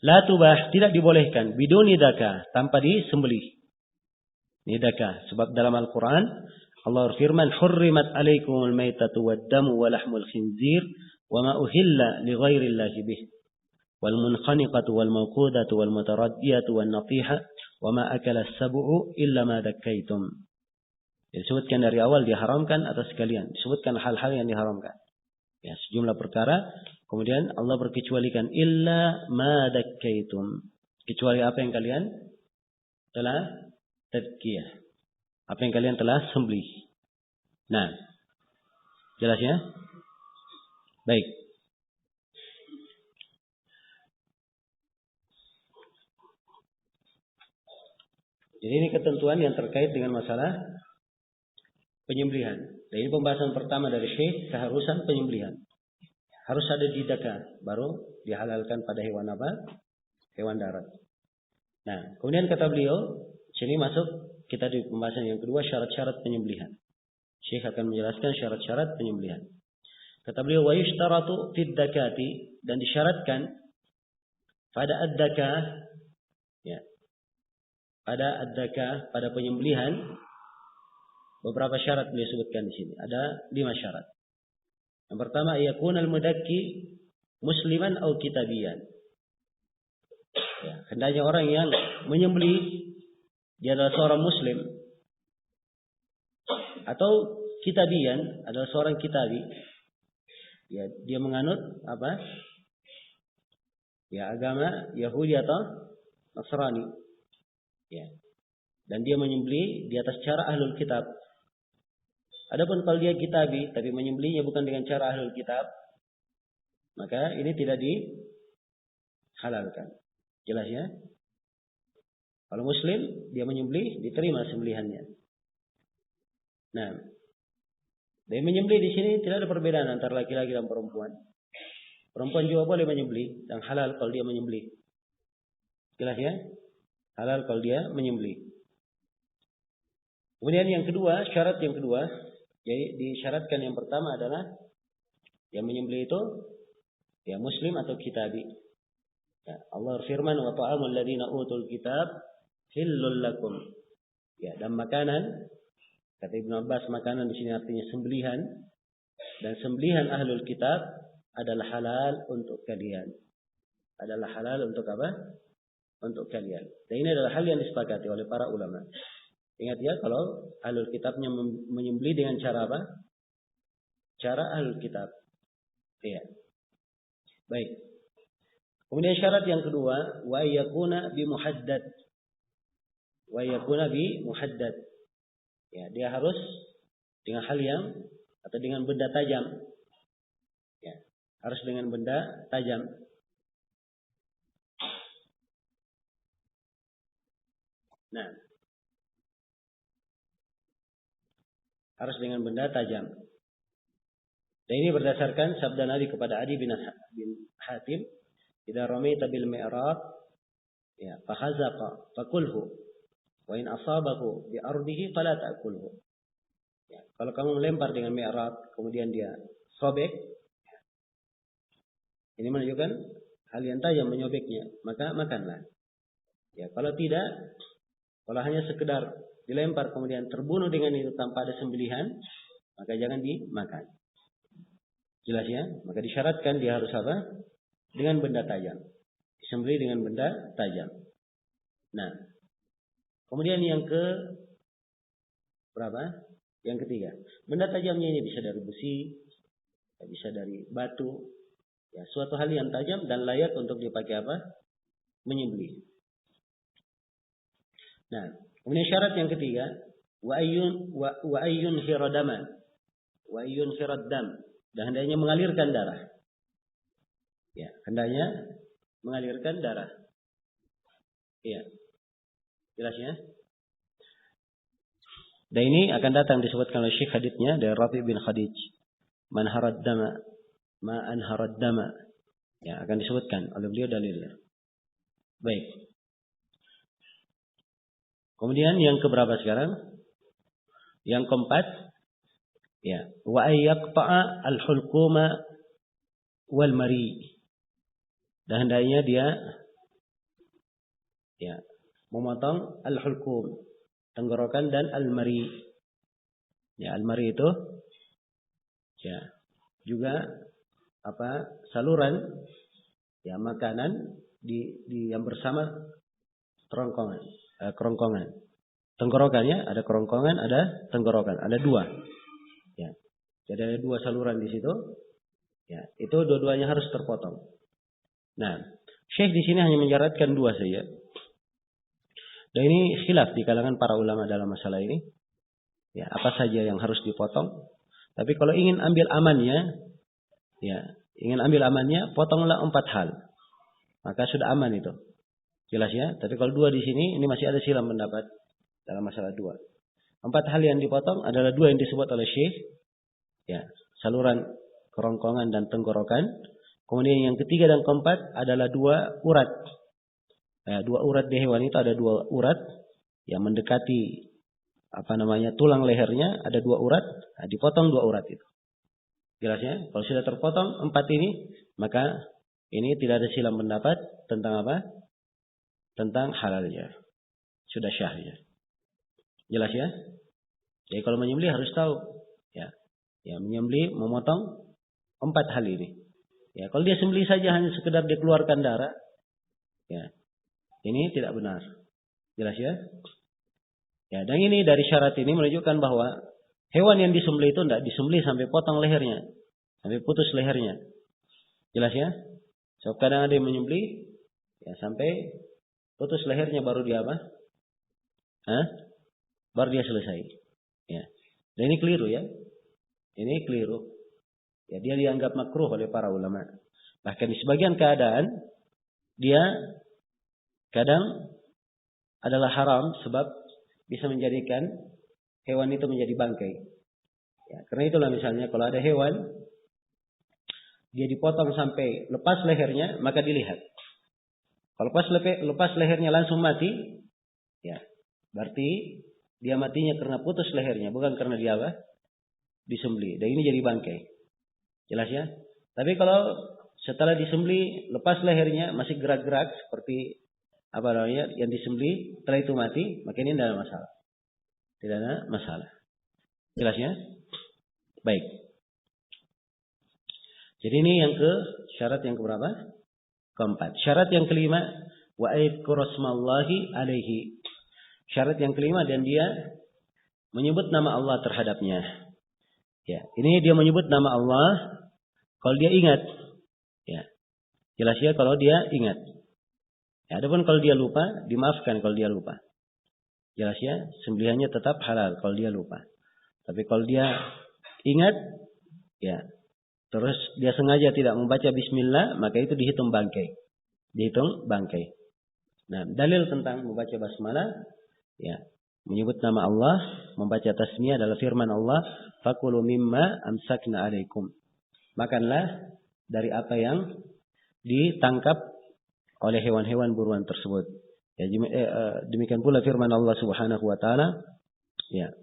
La tubah, tidak dibolehkan biduni dakah, tanpa disembelih. Ini dakah, sebab dalam Al-Quran Allah berfirman, "Hurrimat alaikumul maitatu wad-damu wa lahmul khinzir wa ma uhilla li ghairillahi bih." Wal munkhaniqatu wal mawqudatu wal mutaraddiyatu wan natiha wa ma akala as-sab'u illa ma dakkaitum. Disebutkan dari awal diharamkan atas kalian. Disebutkan hal-hal yang diharamkan. Ya, sejumlah perkara. Kemudian Allah berkecualikan illa ma dakkaitum. Kecuali apa yang kalian telah tadkiyah. Apa yang kalian telah sembelih. Nah, jelas ya? Baik. Jadi ini ketentuan yang terkait dengan masalah penyembelihan. Dan ini pembahasan pertama dari Syekh, keharusan penyembelihan. Harus ada didaka, baru dihalalkan pada hewan apa? Hewan darat. Nah, kemudian kata beliau, sini masuk kita di pembahasan yang kedua, syarat-syarat penyembelihan. Syekh akan menjelaskan syarat-syarat penyembelihan. Kata beliau, wa yushtaratu fid dakati, dan disyaratkan pada ad-dakah, ya, pada ad-dakah, pada penyembelihan, beberapa syarat beliau sebutkan di sini. Ada 5 syarat. Yang pertama, yakun al-mudakki musliman atau kitabiyan. Ya, hendaknya orang yang menyembelih dia adalah seorang muslim atau kitabiyan, adalah seorang kitabi. Ya, dia menganut apa? Ya, agama Yahudi atau Nasrani. Ya. Dan dia menyembelih di atas cara ahlul kitab. Adapun kalau dia kitabi tapi menyembelihnya bukan dengan cara ahlul kitab, maka ini tidak dihalalkan. Jelas ya? Kalau muslim dia menyembelih, diterima sembelihannya. Nah, dari menyembelih di sini tidak ada perbedaan antara laki-laki dan perempuan. Perempuan juga boleh menyembelih dan halal kalau dia menyembelih. Jelas ya? Halal kalau dia menyembelih. Kemudian yang kedua, syarat yang kedua, jadi disyaratkan yang pertama adalah yang menyembelih itu ya muslim atau kitabi. Ya, Allah firman wa ta'amul ladzina utul kitab hillul lakum. Ya, dan makanan, kata Ibnu Abbas, makanan di sini artinya sembelihan, dan sembelihan ahlul kitab adalah halal untuk kalian. Adalah halal untuk apa? Untuk kalian. Dan ini adalah hal yang disepakati oleh para ulama. Ingat ya, kalau ahlul kitabnya menyembelih dengan cara apa? Cara ahlul kitab. Iya. Baik. Kemudian syarat yang kedua, wa yakuna bi muhaddad. Wa yakuna bi muhaddad. Ya, dia harus dengan hal yang atau dengan benda tajam. Ya, harus dengan benda tajam. Nah, harus dengan benda tajam. Dan ini berdasarkan sabda Nabi kepada Adi bin Hatim, "Idza ramaita bil mi'rab, ya, fa khazaqa fakulhu, wa in asabahu bi ardihi fala ta'kulhu." Ya, kalau kamu melempar dengan mi'rab kemudian dia sobek, ini menunjukkan hal yang tajam menyobeknya, maka makanlah. Ya, kalau tidak, kalau hanya sekedar dilempar kemudian terbunuh dengan itu tanpa ada sembelihan, maka jangan dimakan. Jelas ya? Maka disyaratkan dia harus apa? Dengan benda tajam. Disembelih dengan benda tajam. Nah, kemudian yang ke berapa? Yang ketiga. Benda tajamnya ini bisa dari besi, bisa dari batu. Ya, suatu hal yang tajam dan layak untuk dipakai apa? Menyembelih. Nah, kemudian syarat yang ketiga, wa ayyun hiradama. Wa ayyun hiradam. Dan hendaknya mengalirkan darah. Ya, hendaknya mengalirkan darah. Iya. Jelas ya? Dan ini akan datang disebutkan oleh Syekh haditsnya dari Rafi bin Khadij. Man harad dama, ma anharad dama. Ya, akan disebutkan oleh beliau dalilnya. Baik. Kemudian yang keberapa sekarang? Yang keempat, ya, wa ayyaqta'a al-hulquma wal mari. Dan hendaknya dia ya memotong al-hulqum, tenggorokan, dan al-mari. Ya, al-mari itu ya juga apa? Saluran ya makanan di yang bersama kerongkongan. Tenggorokannya ada kerongkongan, ada tenggorokan, ada dua. Ya. Jadi ada dua saluran di situ. Ya, itu dua-duanya harus terpotong. Nah, Syekh di sini hanya menyaratkan dua saja. Dan ini khilaf di kalangan para ulama dalam masalah ini. Ya, apa saja yang harus dipotong. Tapi kalau ingin ambil amannya, potonglah 4 hal. Maka sudah aman itu. Jelas ya? Tapi kalau 2 di sini, ini masih ada silang pendapat dalam masalah 2. 4 hal yang dipotong adalah 2 yang disebut oleh Syekh. Ya, saluran kerongkongan dan tenggorokan. Kemudian yang ketiga dan keempat adalah 2 urat. 2 urat di hewan itu ada 2 urat yang mendekati tulang lehernya, ada 2 urat, dipotong 2 urat itu. Jelas ya? Kalau sudah terpotong 4 ini, maka ini tidak ada silang pendapat tentang apa? Tentang halalnya. Sudah syah ya. Jelas ya? Jadi kalau menyembelih harus tahu ya. Ya, menyembelih memotong 4 hal ini. Ya, kalau dia sembelih saja hanya sekedar dikeluarkan darah, ya. Ini tidak benar. Jelas ya? Ya, dan ini dari syarat ini menunjukkan bahwa hewan yang disembelih itu tidak disembelih sampai potong lehernya, sampai putus lehernya. Jelas ya? So, kadang ada yang menyembelih ya sampai putus lehernya baru dia apa? Baru dia selesai. Ya. Dan ini keliru ya. Ini keliru. Ya, dia dianggap makruh oleh para ulama. Bahkan di sebagian keadaan dia kadang adalah haram sebab bisa menjadikan hewan itu menjadi bangkai. Ya, karena itulah misalnya kalau ada hewan dia dipotong sampai lepas lehernya, maka dilihat. Kalau lepas lehernya langsung mati, ya berarti dia matinya karena putus lehernya, bukan karena dia disembelih. Dan ini jadi bangkai. Jelas ya? Tapi kalau setelah disembelih lepas lehernya masih gerak-gerak seperti yang disembelih, setelah itu mati, maka ini tidak ada masalah. Tidak ada masalah. Jelas ya? Baik. Jadi ini syarat yang keberapa? Keempat. Syarat yang kelima, wa aidkuru rasmallahi alaihi. Syarat yang kelima, dan dia menyebut nama Allah terhadapnya. Ya, ini dia menyebut nama Allah kalau dia ingat. Ya. Jelas ya kalau dia ingat. Ya, adapun kalau dia lupa, dimaafkan kalau dia lupa. Jelas ya, sembelihannya tetap halal kalau dia lupa. Tapi kalau dia ingat, ya, terus dia sengaja tidak membaca bismillah, maka itu dihitung bangkai. Dihitung bangkai. Nah, dalil tentang membaca basmalah, ya, menyebut nama Allah, membaca tasmiyah adalah firman Allah, fakulu mimma amsakna alaikum. Makanlah dari apa yang ditangkap oleh hewan-hewan buruan tersebut. Ya, demikian pula firman Allah Subhanahu wa taala, ya.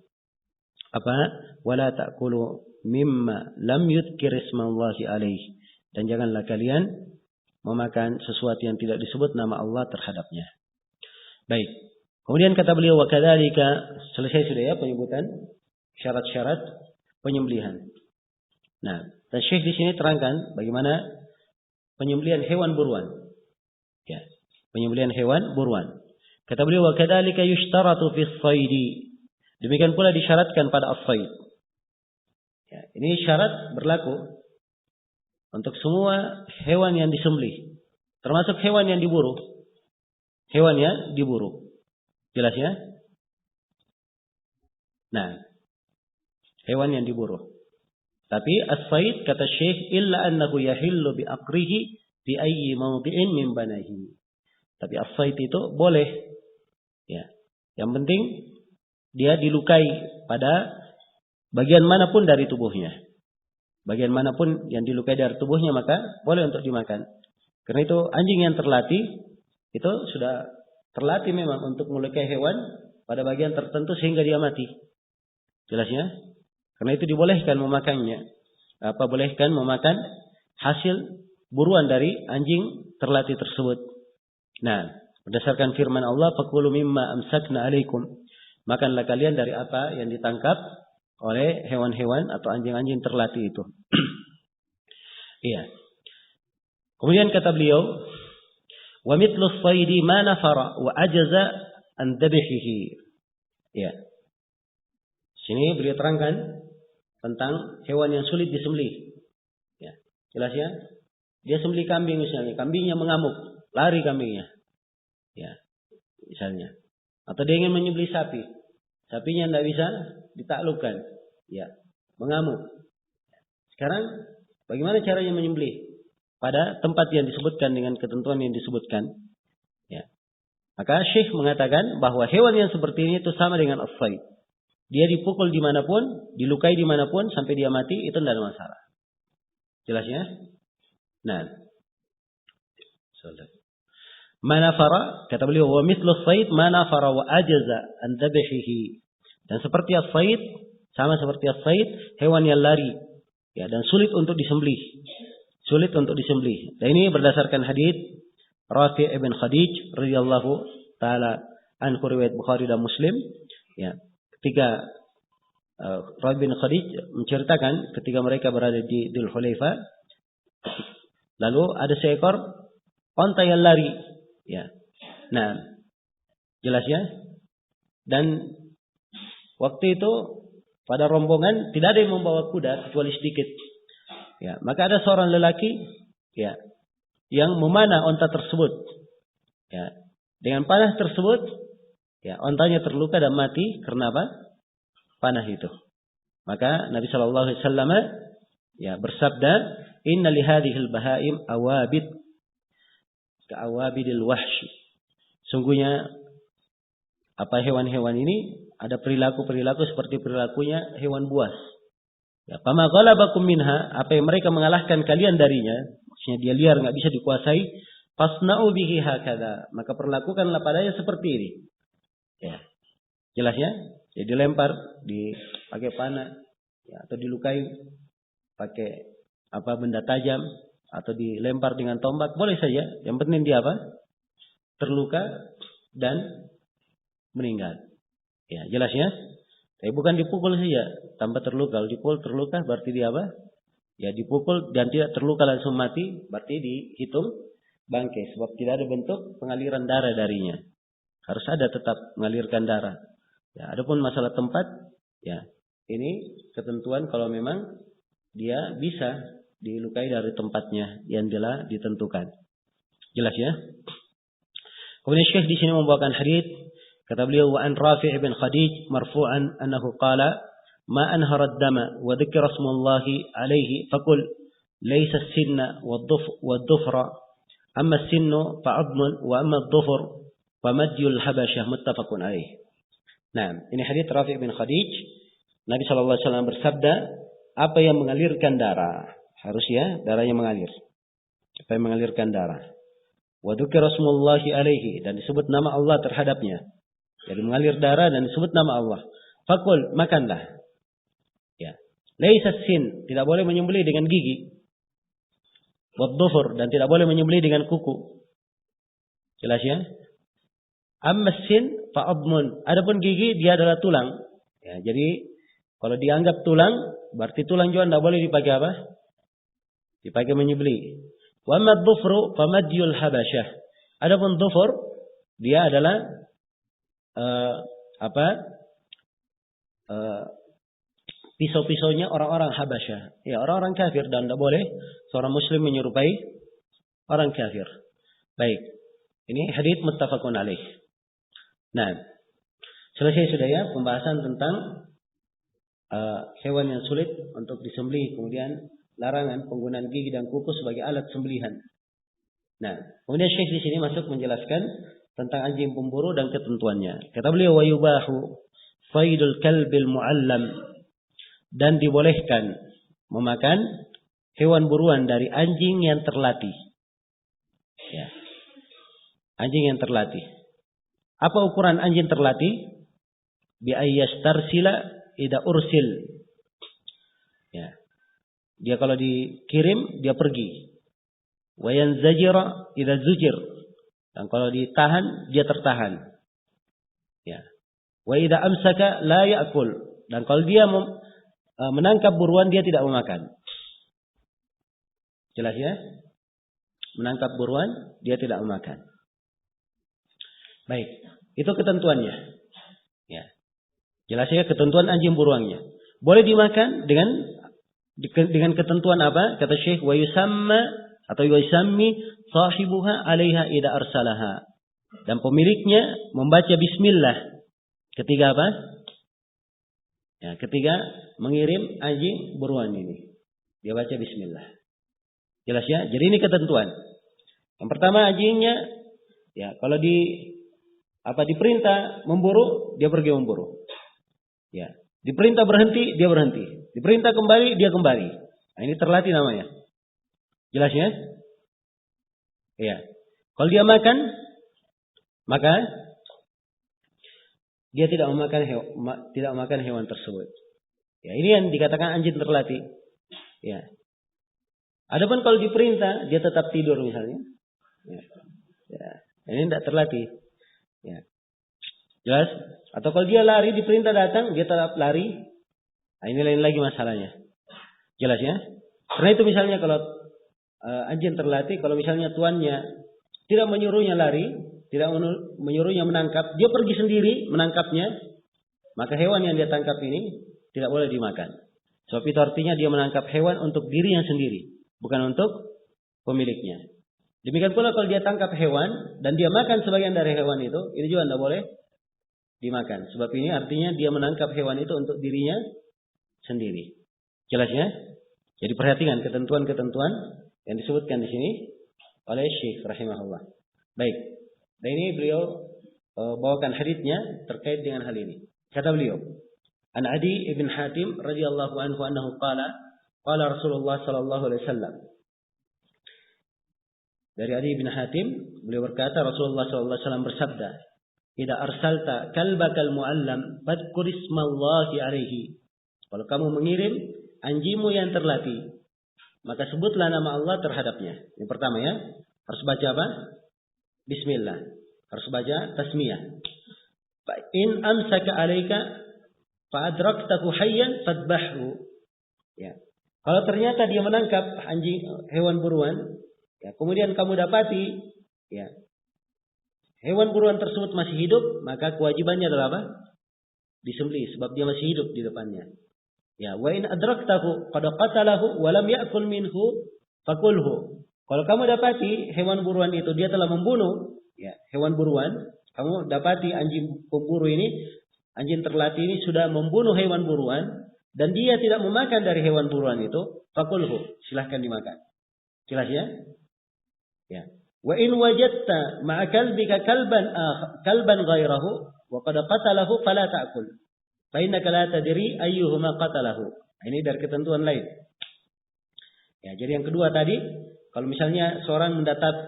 Wala ta'kulu mimma lam yudhkir ismallahi alaihi. Dan janganlah kalian memakan sesuatu yang tidak disebut nama Allah terhadapnya. Baik. Kemudian kata beliau, wa kadzalika, selesai sudah ya penyebutan syarat-syarat penyembelihan. Nah, dan Syekh di sini terangkan bagaimana penyembelihan hewan buruan. Ya, penyembelihan hewan buruan. Kata beliau, wa kadzalika yushtaratu fi as-saidi. Demikian pula disyaratkan pada as-said. Ya, ini syarat berlaku untuk semua hewan yang disembelih, termasuk hewan yang diburu. Hewan yang diburu. Jelas ya? Nah, hewan yang diburu. Tapi as-said kata Syekh illa annahu yahillu bi aqrihi fi ayyi mawdi'in min banahi. Tapi as-said itu boleh. Ya. Yang penting dia dilukai pada bagian manapun dari tubuhnya. Bagian manapun yang dilukai dari tubuhnya maka boleh untuk dimakan. Karena itu anjing yang terlatih itu sudah terlatih memang untuk melukai hewan pada bagian tertentu sehingga dia mati. Jelasnya? Karena itu dibolehkan memakannya. Bolehkan memakan hasil buruan dari anjing terlatih tersebut. Nah, berdasarkan firman Allah, "Fakulu mimma amsakna 'alaikum." Makanlah kalian dari apa yang ditangkap oleh hewan-hewan atau anjing-anjing terlatih itu. Iya. Kemudian kata beliau, "Wa mithlu as-saydi ma nafara wa ajaza an dhabhihi." Ya. Sini beliau terangkan tentang hewan yang sulit disembelih. Ya. Jelas ya? Dia sembelih kambing misalnya, kambingnya mengamuk, lari kambingnya. Ya. Misalnya. Atau dia ingin menyembelih sapi. Sapinya tidak bisa ditaklukkan, ya, mengamuk. Sekarang bagaimana caranya menyembelih? Pada tempat yang disebutkan dengan ketentuan yang disebutkan, ya. Maka Syekh mengatakan bahwa hewan yang seperti ini itu sama dengan as-sayd. Dia dipukul dimanapun, dilukai dimanapun sampai dia mati, itu tidak ada masalah. Jelas ya? Nah, manafara, kata beliau, wa mithlu as-sayd manafara wa ajaza an dhabhihi. Dan seperti as-sayd, sama seperti as-sayd, hewan yang lari, ya, dan sulit untuk disembelih. Sulit untuk disembelih. Dan ini berdasarkan hadits Rafi' ibn Khadij radhiyallahu taala anhu, riwayat Bukhari dan Muslim, ya. Ketika Rafi' bin Khadij menceritakan ketika mereka berada di Dzul Hulaifah, lalu ada seekor onta yang lari, ya. Nah, jelas ya? Dan waktu itu pada rombongan tidak ada yang membawa kuda kecuali sedikit. Ya, maka ada seorang lelaki, ya, yang memanah onta tersebut. Ya, dengan panah tersebut, ya, ontanya terluka dan mati karena apa? Panah itu. Maka Nabi sallallahu alaihi wasallam, ya, bersabda, "Inna li hadhil bahaim awabid ka awabidil wahsy." Sungguhnya apa hewan-hewan ini ada perilaku-perilaku seperti perilakunya hewan buas. Ya, fama ghalabakum minha, apa yang mereka mengalahkan kalian darinya, maksudnya dia liar enggak bisa dikuasai, fasna'u bihi hakadha, maka perlakukanlah padanya seperti ini. Ya. Jelas ya? Ya, dilempar, dipakai panah, ya, atau dilukai pakai apa benda tajam, atau dilempar dengan tombak, boleh saja. Yang penting dia apa? Terluka dan meninggal. Ya, jelas ya? Tapi bukan dipukul saja tanpa terluka. Kalau dipukul terluka berarti dia apa? Ya, dipukul dan tidak terluka langsung mati, berarti dihitung bangkai. Sebab tidak ada bentuk pengaliran darah darinya. Harus ada tetap mengalirkan darah. Ya, adapun masalah tempat, ya, ini ketentuan kalau memang dia bisa dilukai dari tempatnya yang telah ditentukan. Jelas ya? Kemudian Syekh di sini membawakan hadits. Kata beliau, wa an Rafi' bin Khadij marfu'an annahu qala ma anhara ad-dama wa dzikra ismullahi alayhi faqul laysa as-sinna wad-dhufra amma as-sinnu fa'admun wa amma ad-dhufr famadyul habasyah, muttafaqun alayh. Nah, ini hadits Rafi' bin Khadij. Nabi sallallahu alaihi wasallam bersabda, apa yang mengalirkan darah, harus ya darahnya mengalir. Apa yang mengalirkan darah. Wa dzikra ismullahi alayhi, dan disebut nama Allah terhadapnya. Jadi mengalir darah dan disebut nama Allah. Fakul, makanlah. Ya. Laisa sin, tidak boleh menyembelih dengan gigi. Wad-dhufur, dan tidak boleh menyembelih dengan kuku. Jelas ya? Amma sin fa'admun. Adapun gigi dia adalah tulang. Ya, jadi kalau dianggap tulang, berarti tulang juga tidak boleh dipakai apa? Dipakai menyembelih. Wa amma ad-dhufru famadyul habasyah. Adapun dhufur, dia adalah pisau-pisaunya orang-orang Habasyah. Ya, orang-orang kafir, dan tidak boleh seorang muslim menyerupai orang kafir. Baik. Ini hadits muttafaqun alaih. Nah, selesai sudah ya pembahasan tentang hewan yang sulit untuk disembelih, kemudian larangan penggunaan gigi dan kuku sebagai alat sembelihan. Nah, kemudian Syekh di sini masuk menjelaskan tentang anjing pemburu dan ketentuannya. Kata beliau, wa yubahu faidul kalbil muallam, dan dibolehkan memakan hewan buruan dari anjing yang terlatih. Ya. Anjing yang terlatih. Apa ukuran anjing terlatih? Bi ayyastarsila ida ursil. Ya. Dia kalau dikirim dia pergi. Wa yanzajira ida zujir. Dan kalau ditahan, dia tertahan. Ya. Wa idza amsaka la ya'kul. Dan kalau dia menangkap buruan, dia tidak memakan. Jelas ya? Menangkap buruan, dia tidak memakan. Baik, itu ketentuannya. Ya. Jelas ya ketentuan anjing buruannya. Boleh dimakan dengan ketentuan apa? Kata Syekh, wa yusamma atau yusammi sahibuha 'alaiha idza arsalaha. Dan pemiliknya membaca bismillah ketika apa? Ya, ketika mengirim anjing buruan ini, dia baca bismillah. Jelas ya? Jadi ini ketentuan. Yang pertama anjingnya, ya kalau diperintah memburu, dia pergi memburu. Ya, diperintah berhenti, dia berhenti. Diperintah kembali, dia kembali. Nah, ini terlatih namanya. Jelas ya? Iya. Kalau dia makan, maka dia tidak memakan hewan tersebut. Ya, ini yang dikatakan anjing terlatih. Ya. Adapun kalau diperintah, dia tetap tidur misalnya. Ya. Ya. Ini tidak terlatih. Ya. Jelas? Atau kalau dia lari, diperintah datang, dia tetap lari. Nah, ini lain lagi masalahnya. Jelas ya? Karena itu misalnya kalau anjing terlatih, kalau misalnya tuannya tidak menyuruhnya lari, tidak menyuruhnya menangkap, dia pergi sendiri menangkapnya, maka hewan yang dia tangkap ini tidak boleh dimakan. Sebab itu artinya dia menangkap hewan untuk dirinya sendiri, bukan untuk pemiliknya. Demikian pula kalau dia tangkap hewan dan dia makan sebagian dari hewan itu, ini juga tidak boleh dimakan. Sebab ini artinya dia menangkap hewan itu untuk dirinya sendiri. Jelas ya? Jadi perhatikan ketentuan-ketentuan yang disebutkan di sini oleh Syekh rahimahullah. Baik. Dan ini beliau bawakan haditsnya terkait dengan hal ini. Kata beliau, An Adi ibn Hatim radhiyallahu anhu annahu qala Rasulullah sallallahu alaihi wasallam. Dari Adi ibn Hatim, beliau berkata Rasulullah sallallahu alaihi wasallam bersabda, "Idza arsalta kalbakal muallam fadhkur ismallahi alaihi." Kalau kamu mengirim anjingmu yang terlatih, maka sebutlah nama Allah terhadapnya. Yang pertama ya, harus baca apa? Bismillah. Harus baca tasmiyah. Fa in amsaka alayka fa adraktahu hayyan fadbahhu. Ya. Kalau ternyata dia menangkap anjing hewan buruan, ya, kemudian kamu dapati ya, hewan buruan tersebut masih hidup, maka kewajibannya adalah apa? Disembelih sebab dia masih hidup di depannya. Ya, wa in adraktahu qad qatalahu wa lam ya'kul minhu fakulhu. Kalau kamu dapati hewan buruan itu dia telah membunuh, ya, hewan buruan, kamu dapati anjing pemburu ini, anjing terlatih ini sudah membunuh hewan buruan dan dia tidak memakan dari hewan buruan itu, fakulhu, silahkan dimakan. Jelas ya? Ya. Wa in wajadta ma'a kalbika kalban ghairahu wa qad qatalahu fala ta'kul. Fa innaka la tadri ayyuhuma qatalahu. Ini dari ketentuan lain. Ya, jadi yang kedua tadi, kalau misalnya seorang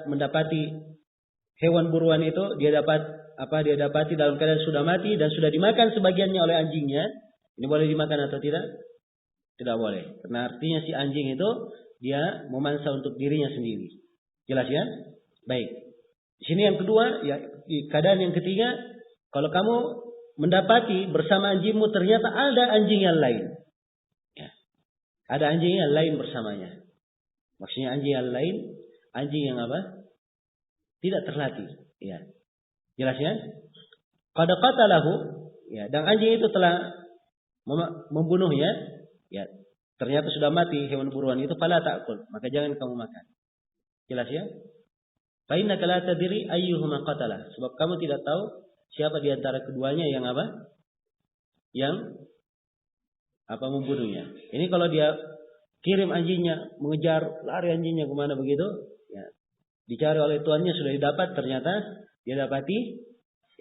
mendapati hewan buruan itu, dia dapati dalam keadaan sudah mati dan sudah dimakan sebagiannya oleh anjingnya, ini boleh dimakan atau tidak? Tidak boleh. Karena artinya si anjing itu dia memansa untuk dirinya sendiri. Jelas ya? Baik. Di sini yang kedua, ya, di keadaan yang ketiga, kalau kamu mendapati bersama anjingmu ternyata ada anjing yang lain. Ya. Ada anjing yang lain bersamanya. Maksudnya anjing yang lain, anjing yang apa? Tidak terlatih. Ya. Jelas ya? Qad qatalahu, ya, dan anjing itu telah membunuhnya, ya, ternyata sudah mati hewan buruan itu, fala ta'kul, maka jangan kamu makan. Jelas ya? Fa innaka la tadri ayyuhuma qatala, sebab kamu tidak tahu siapa di antara keduanya yang apa? Yang apa membunuhnya. Ini kalau dia kirim anjingnya, mengejar, lari anjingnya kemana begitu, ya, dicari oleh tuannya sudah didapat, ternyata dia dapati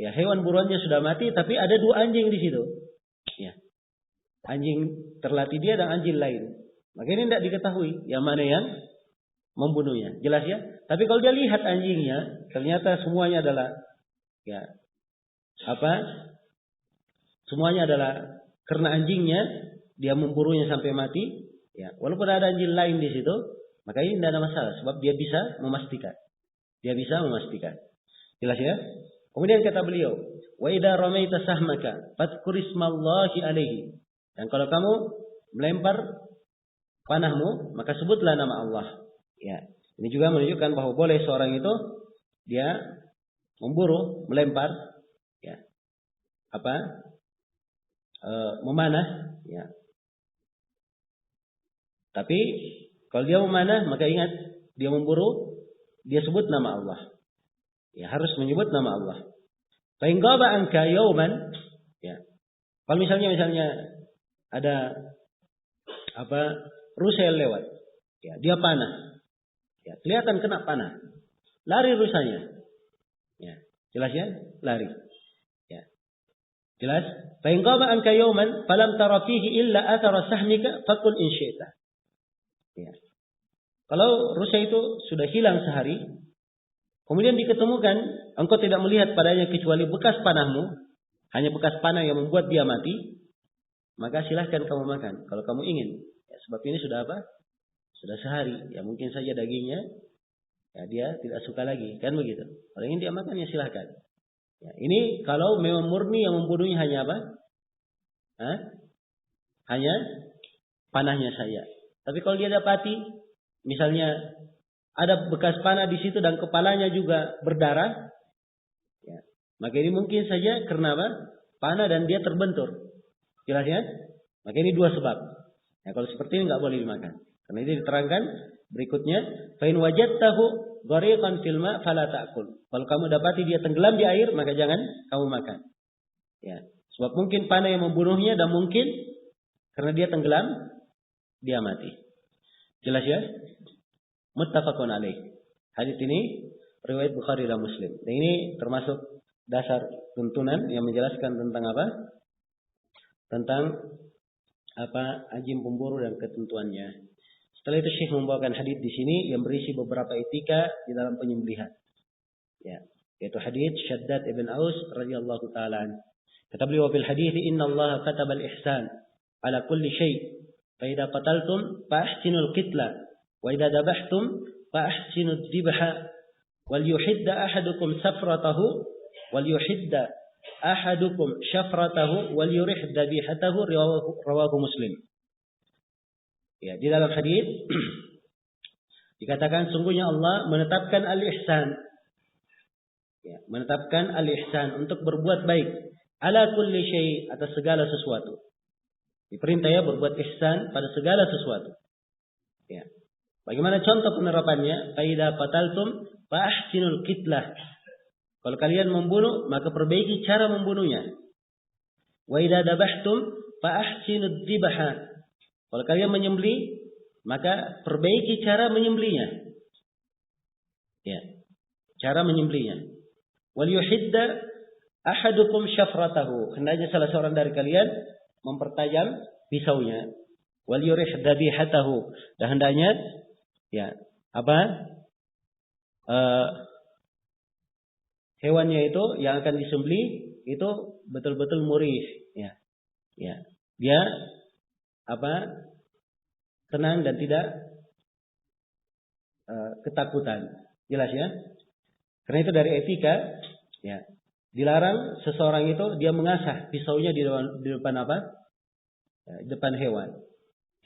ya hewan buruannya sudah mati, tapi ada dua anjing di situ. Ya. Anjing terlatih dia dan anjing lain. Maka ini tidak diketahui yang mana yang membunuhnya. Jelas ya? Tapi kalau dia lihat anjingnya, ternyata semuanya adalah ya apa? Semuanya adalah karena anjingnya dia memburunya sampai mati. Ya, walaupun ada anjing lain di situ, maka ini tidak ada masalah sebab dia bisa memastikan. Dia bisa memastikan. Jelas ya? Kemudian kata beliau, wa idza ramaita sahmaka fadhkur ismallahi alaihi. Dan kalau kamu melempar panahmu, maka sebutlah nama Allah. Ya, ini juga menunjukkan bahwa boleh seorang itu dia memburu, melempar, ya, apa, memanah, ya. Tapi kalau dia memanah, maka ingat dia memburu, dia sebut nama Allah. Ya, harus menyebut nama Allah. Fa in ghaba anka yawman, ya. Kalau misalnya ada rusa yang lewat. Ya, dia panah. Ya, kelihatan kena panah. Lari rusanya. Ya, jelas ya? Lari. Ya. Jelas? Fa in qama anka yawman falam tara fihi illa athara sahmika faqul in syi'ta. Ya. Kalau rusa itu sudah hilang sehari, kemudian diketemukan, engkau tidak melihat padanya kecuali bekas panahmu, hanya bekas panah yang membuat dia mati, maka silahkan kamu makan kalau kamu ingin. Ya, sebab ini sudah sudah sehari. Ya mungkin saja dagingnya, ya dia tidak suka lagi, kan begitu. Kalau ingin dia makan ya silahkan. Ya, ini kalau memang murni yang membunuhnya hanya apa? Hanya panahnya saja. Tapi kalau dia dapati, misalnya ada bekas panah di situ dan kepalanya juga berdarah, ya, maka ini mungkin saja karena apa? Panah dan dia terbentur. Jelas ya? Maka ini dua sebab. Ya, kalau seperti ini nggak boleh dimakan. Karena ini diterangkan berikutnya, fa in wajadtahu ghariqan fil ma' fala ta'kul. Kalau kamu dapati dia tenggelam di air, maka jangan kamu makan. Ya, sebab mungkin panah yang membunuhnya dan mungkin karena dia tenggelam dia mati. Jelas ya? Muttafaqun alaih. Hadis ini riwayat Bukhari dan Muslim. Dan ini termasuk dasar tuntunan yang menjelaskan tentang apa? Tentang ajim pemburu dan ketentuannya. Setelah itu Syekh membawakan hadis di sini yang berisi beberapa etika di dalam penyembelihan. Ya, yaitu hadis Shaddad ibn Aus radhiyallahu taala an. Kata beliau fil hadis, "Inna Allah kataba al-ihsan ala kulli syai'. Fa idza qataltum fa ahsinul qitla wa idza dabahtum fa ahsinud dzibha wal yuhidda ahadukum safratahu wal yuhidda ahadukum syafratahu wal yurih dzabihatahu." Rawahu Muslim. Ya, di dalam hadis dikatakan sungguhnya Allah menetapkan al-ihsan. Ya, menetapkan al-ihsan untuk berbuat baik ala kulli syai' atas segala sesuatu. Diperintah ya berbuat ihsan pada segala sesuatu. Ya. Bagaimana contoh penerapannya? Fa idza qataltum fa ahsinul qitlah. Kalau kalian membunuh, maka perbaiki cara membunuhnya. Wa idza dabahtum fa ahsinud dzibha. Kalau kalian menyembelih, maka perbaiki cara menyembelihnya. Ya, cara menyembelihnya. Wal yuhidda ahadukum syafratahu. Hendaknya salah seorang dari kalian mempertajam pisaunya. Wal yurih dzabihatahu. Dan hendaknya ya, hewannya itu yang akan disembelih itu betul-betul murih, ya. Ya. Dia tenang dan tidak ketakutan. Jelas ya? Karena itu dari etika, ya. Dilarang seseorang itu dia mengasah pisaunya di depan Ya, di depan hewan.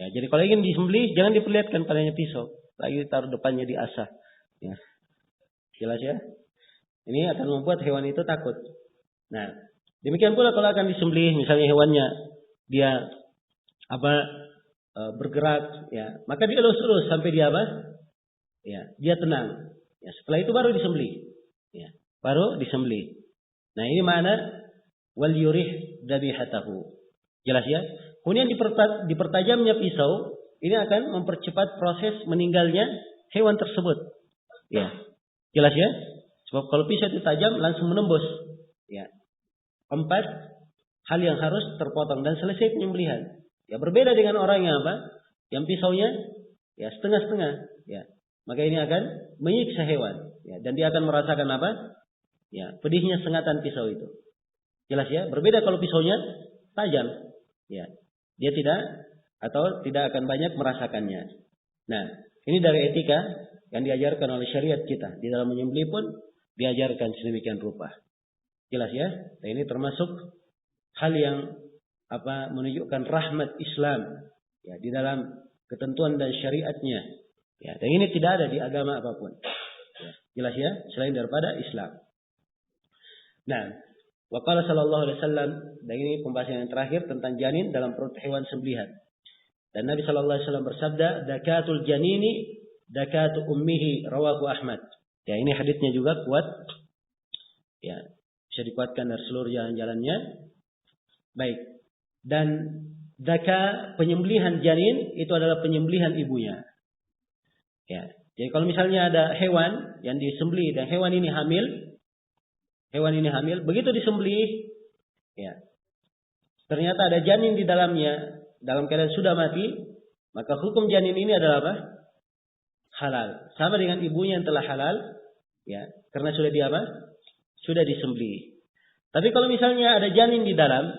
Ya, jadi kalau ingin disembelih jangan diperlihatkan padanya pisau, lagi taruh depannya diasah. Ya. Jelas ya? Ini akan membuat hewan itu takut. Nah, demikian pula kalau akan disembelih, misalnya hewannya dia bergerak, ya, maka dia elus-elus sampai dia ya, dia tenang. Ya, setelah itu baru disembelih. Ya, baru disembelih. Nah, ini mana wal yurih dzabihatahu. Jelas ya? Kemudian dipertajamnya pisau, ini akan mempercepat proses meninggalnya hewan tersebut. Ya. Jelas ya? Sebab kalau pisau itu tajam langsung menembus. Ya. 4 hal yang harus terpotong dan selesai penyembelihan. Ya, berbeda dengan orang yang yang pisaunya ya setengah-setengah, ya. Maka ini akan menyiksa hewan, ya, dan dia akan merasakan ya, pedihnya sengatan pisau itu. Jelas ya? Berbeda kalau pisaunya tajam, ya. Dia tidak akan banyak merasakannya. Nah, ini dari etika yang diajarkan oleh syariat kita. Di dalam menyembelih pun diajarkan sedemikian rupa. Jelas ya? Nah, ini termasuk hal yang menunjukkan rahmat Islam, ya, di dalam ketentuan dan syariatnya, ya, dan ini tidak ada di agama apapun, ya, jelas ya, selain daripada Islam. Nah, wa qala sallallahu alaihi wasallam, dan ini pembahasan yang terakhir tentang janin dalam perut hewan sembelihan. Dan Nabi sallallahu alaihi wasallam bersabda, "Dakatul janini dakatu ummihi," rawahu Ahmad. Ya, ini hadisnya juga kuat, ya, bisa dikuatkan dari seluruh jalan-jalannya. Baik. Dan Zaka penyembelihan janin itu adalah penyembelihan ibunya. Ya. Jadi kalau misalnya ada hewan yang disembelih dan hewan ini hamil, begitu disembelih, ya, ternyata ada janin di dalamnya, dalam keadaan sudah mati, maka hukum janin ini adalah apa? Halal. Sama dengan ibunya yang telah halal, ya, karena sudah sudah disembelih. Tapi kalau misalnya ada janin di dalam,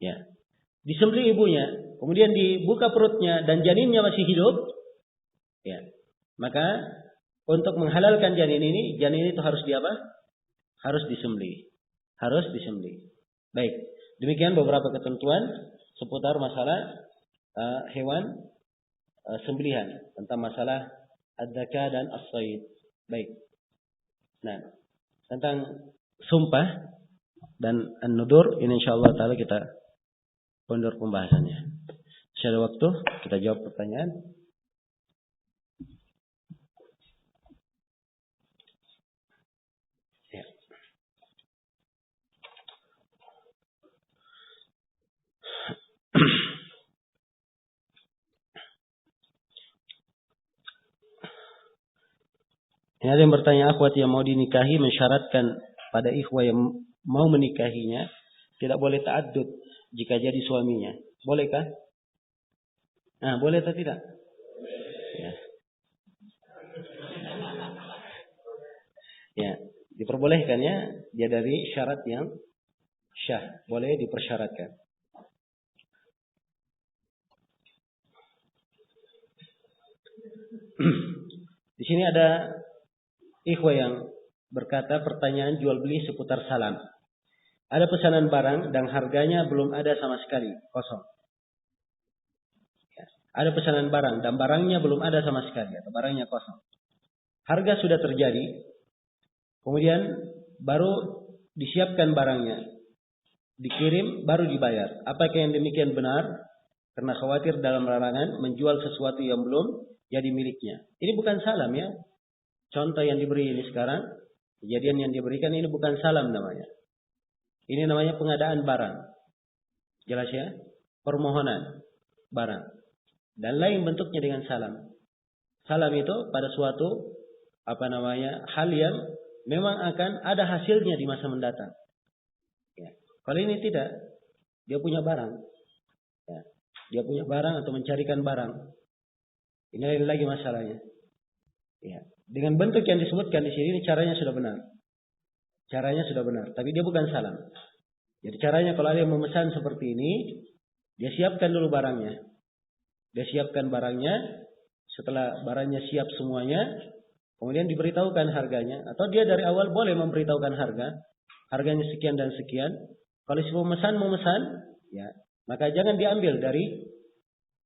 ya, disembelih ibunya, kemudian dibuka perutnya dan janinnya masih hidup, ya, maka untuk menghalalkan janin itu harus harus disembelih. Harus disembelih. Baik, demikian beberapa ketentuan seputar masalah hewan sembelihan, tentang masalah ad-dzaka dan as-sayd. Baik. Nah, tentang sumpah dan an-nudur ini insyaallah taala kita undur pembahasannya. Masih ada waktu, kita jawab pertanyaan. Ya. Ini ada yang bertanya, akhwat yang mau dinikahi mensyaratkan pada ikhwah yang mau menikahinya tidak boleh ta'addud jika jadi suaminya. Bolehkah? Nah, boleh atau tidak? Ya. Ya, diperbolehkan ya, dia dari syarat yang syah, boleh dipersyaratkan. Di sini ada ikhwah yang berkata pertanyaan jual beli seputar salam. Ada pesanan barang dan harganya belum ada sama sekali, kosong. Ya. Ada pesanan barang dan barangnya belum ada sama sekali atau barangnya kosong. Harga sudah terjadi, kemudian baru disiapkan barangnya, dikirim baru dibayar. Apakah yang demikian benar? Karena khawatir dalam larangan menjual sesuatu yang belum jadi miliknya. Ini bukan salam ya. Contoh yang diberi ini sekarang, kejadian yang diberikan ini bukan salam namanya. Ini namanya pengadaan barang. Jelas ya? Permohonan barang. Dan lain bentuknya dengan salam. Salam itu pada suatu hal yang memang akan ada hasilnya di masa mendatang. Ya. Kalau ini tidak, dia punya barang. Ya. Dia punya barang atau mencarikan barang. Ini lagi masalahnya. Ya. Dengan bentuk yang disebutkan di sini caranya sudah benar. Caranya sudah benar, tapi dia bukan salam. Jadi caranya kalau ada yang memesan seperti ini, dia siapkan dulu barangnya. Dia siapkan barangnya, setelah barangnya siap semuanya, kemudian diberitahukan harganya. Atau dia dari awal boleh memberitahukan harganya sekian dan sekian. Kalau si pemesan memesan, ya, maka jangan diambil dari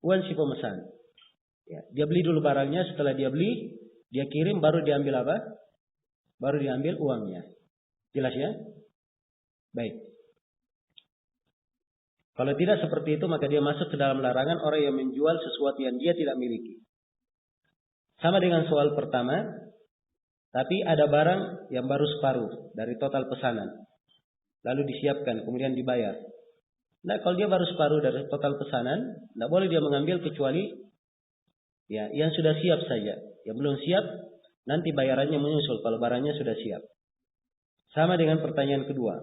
uang si pemesan. Ya, dia beli dulu barangnya, setelah dia beli, dia kirim, baru diambil apa? Baru diambil uangnya. Jelas ya? Baik. Kalau tidak seperti itu, maka dia masuk ke dalam larangan orang yang menjual sesuatu yang dia tidak miliki. Sama dengan soal pertama, tapi ada barang yang baru separuh dari total pesanan. Lalu disiapkan, kemudian dibayar. Nah, kalau dia baru separuh dari total pesanan, tidak boleh dia mengambil kecuali ya yang sudah siap saja. Yang belum siap, nanti bayarannya menyusul kalau barangnya sudah siap. Sama dengan pertanyaan kedua.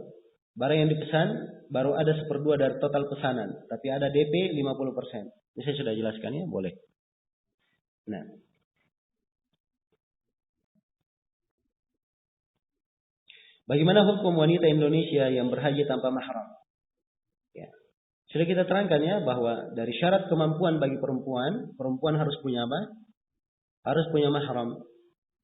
Barang yang dipesan baru ada 1/2 dari total pesanan. Tapi ada DP 50%. Ini saya sudah jelaskan ya, boleh. Nah. Bagaimana hukum wanita Indonesia yang berhaji tanpa mahram? Ya. Sudah kita terangkan ya, bahwa dari syarat kemampuan bagi perempuan harus punya apa? Harus punya mahram.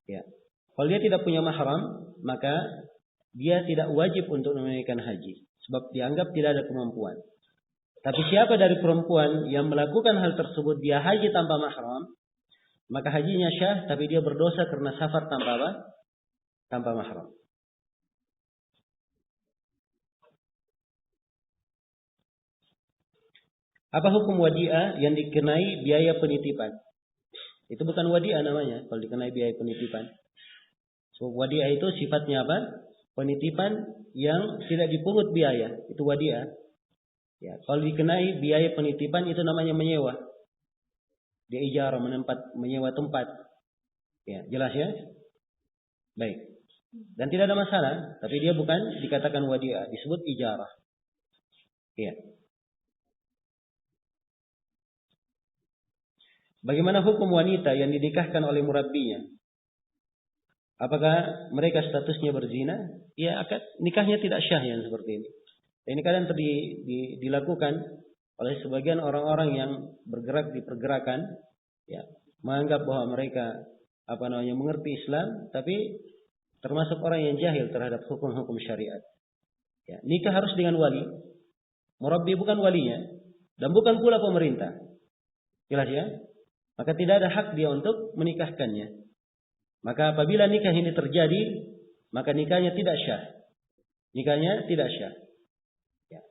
Ya. Kalau dia tidak punya mahram, maka dia tidak wajib untuk menunaikan haji. Sebab dianggap tidak ada kemampuan. Tapi siapa dari perempuan yang melakukan hal tersebut, dia haji tanpa mahram, maka hajinya syah, tapi dia berdosa karena safar tanpa apa? Tanpa mahram. Apa hukum wadi'ah yang dikenai biaya penitipan? Itu bukan wadi'ah namanya, kalau dikenai biaya penitipan. So, wadi'ah itu sifatnya apa? Penitipan yang tidak dipungut biaya, itu wadi'ah. Ya, kalau dikenai biaya penitipan itu namanya menyewa. Dia ijarah menyewa tempat. Ya, jelas ya? Baik. Dan tidak ada masalah, tapi dia bukan dikatakan wadi'ah, disebut ijarah. Ya. Bagaimana hukum wanita yang dinikahkan oleh murabbinya? Apakah mereka statusnya berzina? Ya, nikahnya tidak syah yang seperti ini. Ini kadang dilakukan oleh sebagian orang-orang yang bergerak di pergerakan, ya, menganggap bahwa mereka mengerti Islam, tapi termasuk orang yang jahil terhadap hukum-hukum syariat. Ya, nikah harus dengan wali. Murabbi bukan walinya dan bukan pula pemerintah. Jelas ya? Maka tidak ada hak dia untuk menikahkannya. Maka apabila nikah ini terjadi, maka nikahnya tidak syah. Nikahnya tidak syah. Ya.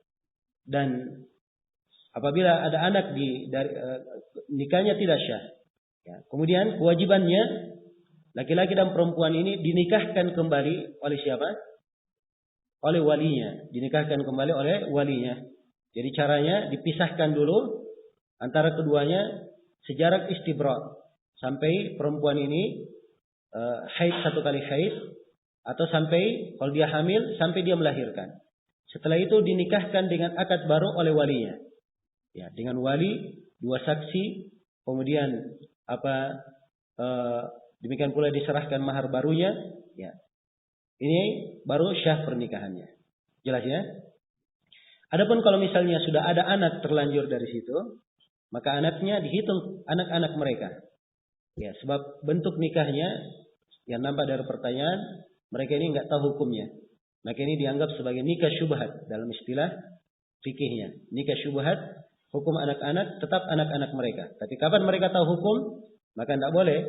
Dan apabila ada anak nikahnya tidak syah. Ya. Kemudian kewajibannya laki-laki dan perempuan ini dinikahkan kembali oleh siapa? Oleh walinya. Dinikahkan kembali oleh walinya. Jadi caranya dipisahkan dulu antara keduanya sejarak istibra sampai perempuan ini haid 1 kali haid, atau sampai kalau dia hamil sampai dia melahirkan. Setelah itu dinikahkan dengan akad baru oleh walinya. Ya, dengan wali 2 saksi, kemudian demikian pula diserahkan mahar barunya. Ya, ini baru syah pernikahannya. Jelas ya? Adapun kalau misalnya sudah ada anak terlanjur dari situ, maka anaknya dihitung anak-anak mereka. Ya, sebab bentuk nikahnya yang nampak dari pertanyaan, mereka ini nggak tahu hukumnya. Maka ini dianggap sebagai nikah syubhat dalam istilah fikihnya. Nikah syubhat, hukum anak-anak tetap anak-anak mereka. Tapi kapan mereka tahu hukum, maka tidak boleh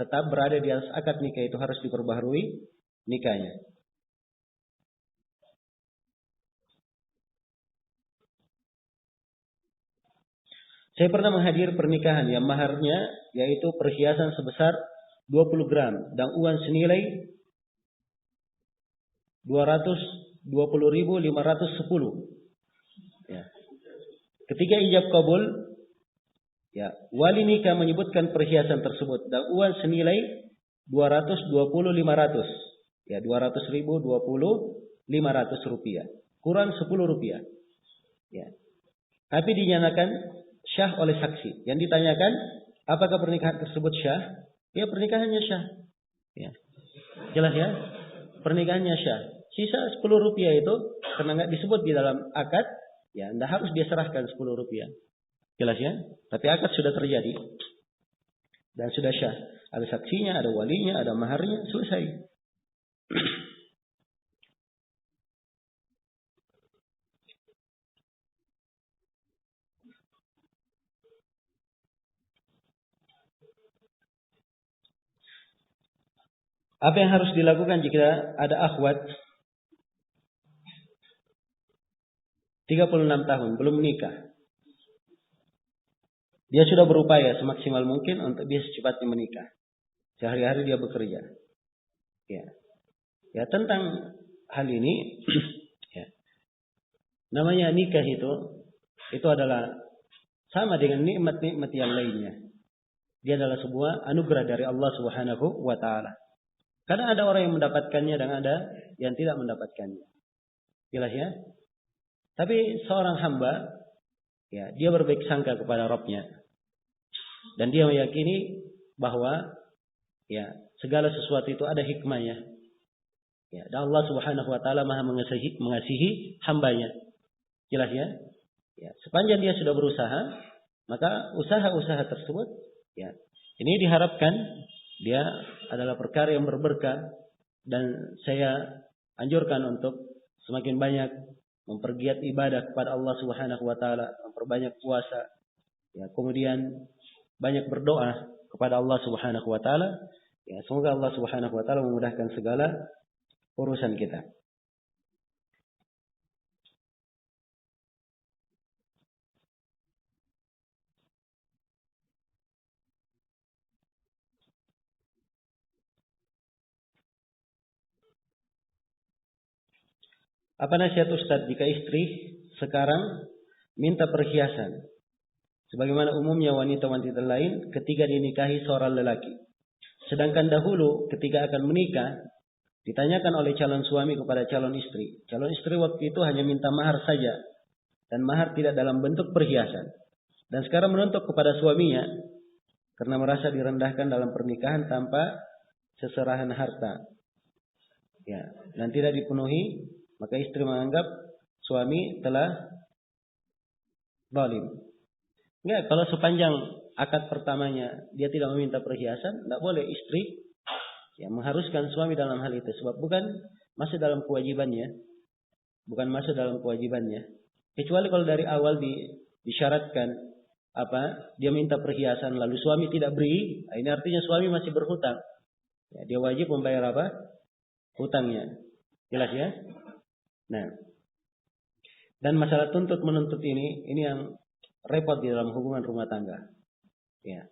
tetap berada di atas akad nikah, itu harus diperbaharui nikahnya. Saya pernah menghadiri pernikahan yang maharnya yaitu perhiasan sebesar 20 gram dan uang senilai 220.510. Ya. Ketika ijab kabul, ya, wali nikah menyebutkan perhiasan tersebut dan uang senilai 220.500. Ya, 200.000 500 rupiah. Kurang 10 rupiah. Ya. Tapi dinyatakan syah oleh saksi. Yang ditanyakan, apakah pernikahan tersebut syah? Ya, pernikahannya syah. Ya. Jelas ya? Pernikahannya syah. Sisa 10 rupiah itu, karena nggak disebut di dalam akad, ya, anda harus dia serahkan 10 rupiah. Jelas ya? Tapi akad sudah terjadi. Dan sudah syah. Ada saksinya, ada walinya, ada maharnya, selesai. Apa yang harus dilakukan jika ada akhwat 36 tahun belum menikah? Dia sudah berupaya semaksimal mungkin untuk dia secepatnya menikah. Sehari-hari dia bekerja. Ya. Ya, tentang hal ini ya. Namanya nikah itu adalah sama dengan nikmat-nikmat yang lainnya. Dia adalah sebuah anugerah dari Allah Subhanahu wa taala. Karena ada orang yang mendapatkannya dan ada yang tidak mendapatkannya. Jelas ya? Tapi seorang hamba, ya, dia berbaik sangka kepada Rabb-nya. Dan dia meyakini bahwa ya, segala sesuatu itu ada hikmahnya. Ya, dan Allah Subhanahu wa taala Maha mengasihi hambanya. Jelas ya? Ya, sepanjang dia sudah berusaha, maka usaha-usaha tersebut, ya, ini diharapkan dia adalah perkara yang berberkah, dan saya anjurkan untuk semakin banyak mempergiat ibadah kepada Allah Subhanahu wa taala, memperbanyak puasa, ya, kemudian banyak berdoa kepada Allah Subhanahu wa taala, ya, semoga Allah Subhanahu wa taala memudahkan segala urusan kita. Apa nasihat Ustadz jika istri sekarang minta perhiasan. Sebagaimana umumnya wanita-wanita lain ketika dinikahi seorang lelaki. Sedangkan dahulu ketika akan menikah, ditanyakan oleh calon suami kepada calon istri. Calon istri waktu itu hanya minta mahar saja. Dan mahar tidak dalam bentuk perhiasan. Dan sekarang menuntut kepada suaminya, karena merasa direndahkan dalam pernikahan tanpa seserahan harta. Ya, dan tidak dipenuhi, maka istri menganggap suami telah zalim. Enggak, kalau sepanjang akad pertamanya dia tidak meminta perhiasan, tidak boleh istri mengharuskan suami dalam hal itu, sebab bukan masuk dalam kewajibannya. Bukan masuk dalam kewajibannya. Kecuali kalau dari awal disyaratkan dia minta perhiasan lalu suami tidak beri, ini artinya suami masih berhutang. Ya, dia wajib membayar hutangnya. Jelas ya? Nah, dan masalah tuntut menuntut ini yang repot di dalam hubungan rumah tangga. Ya.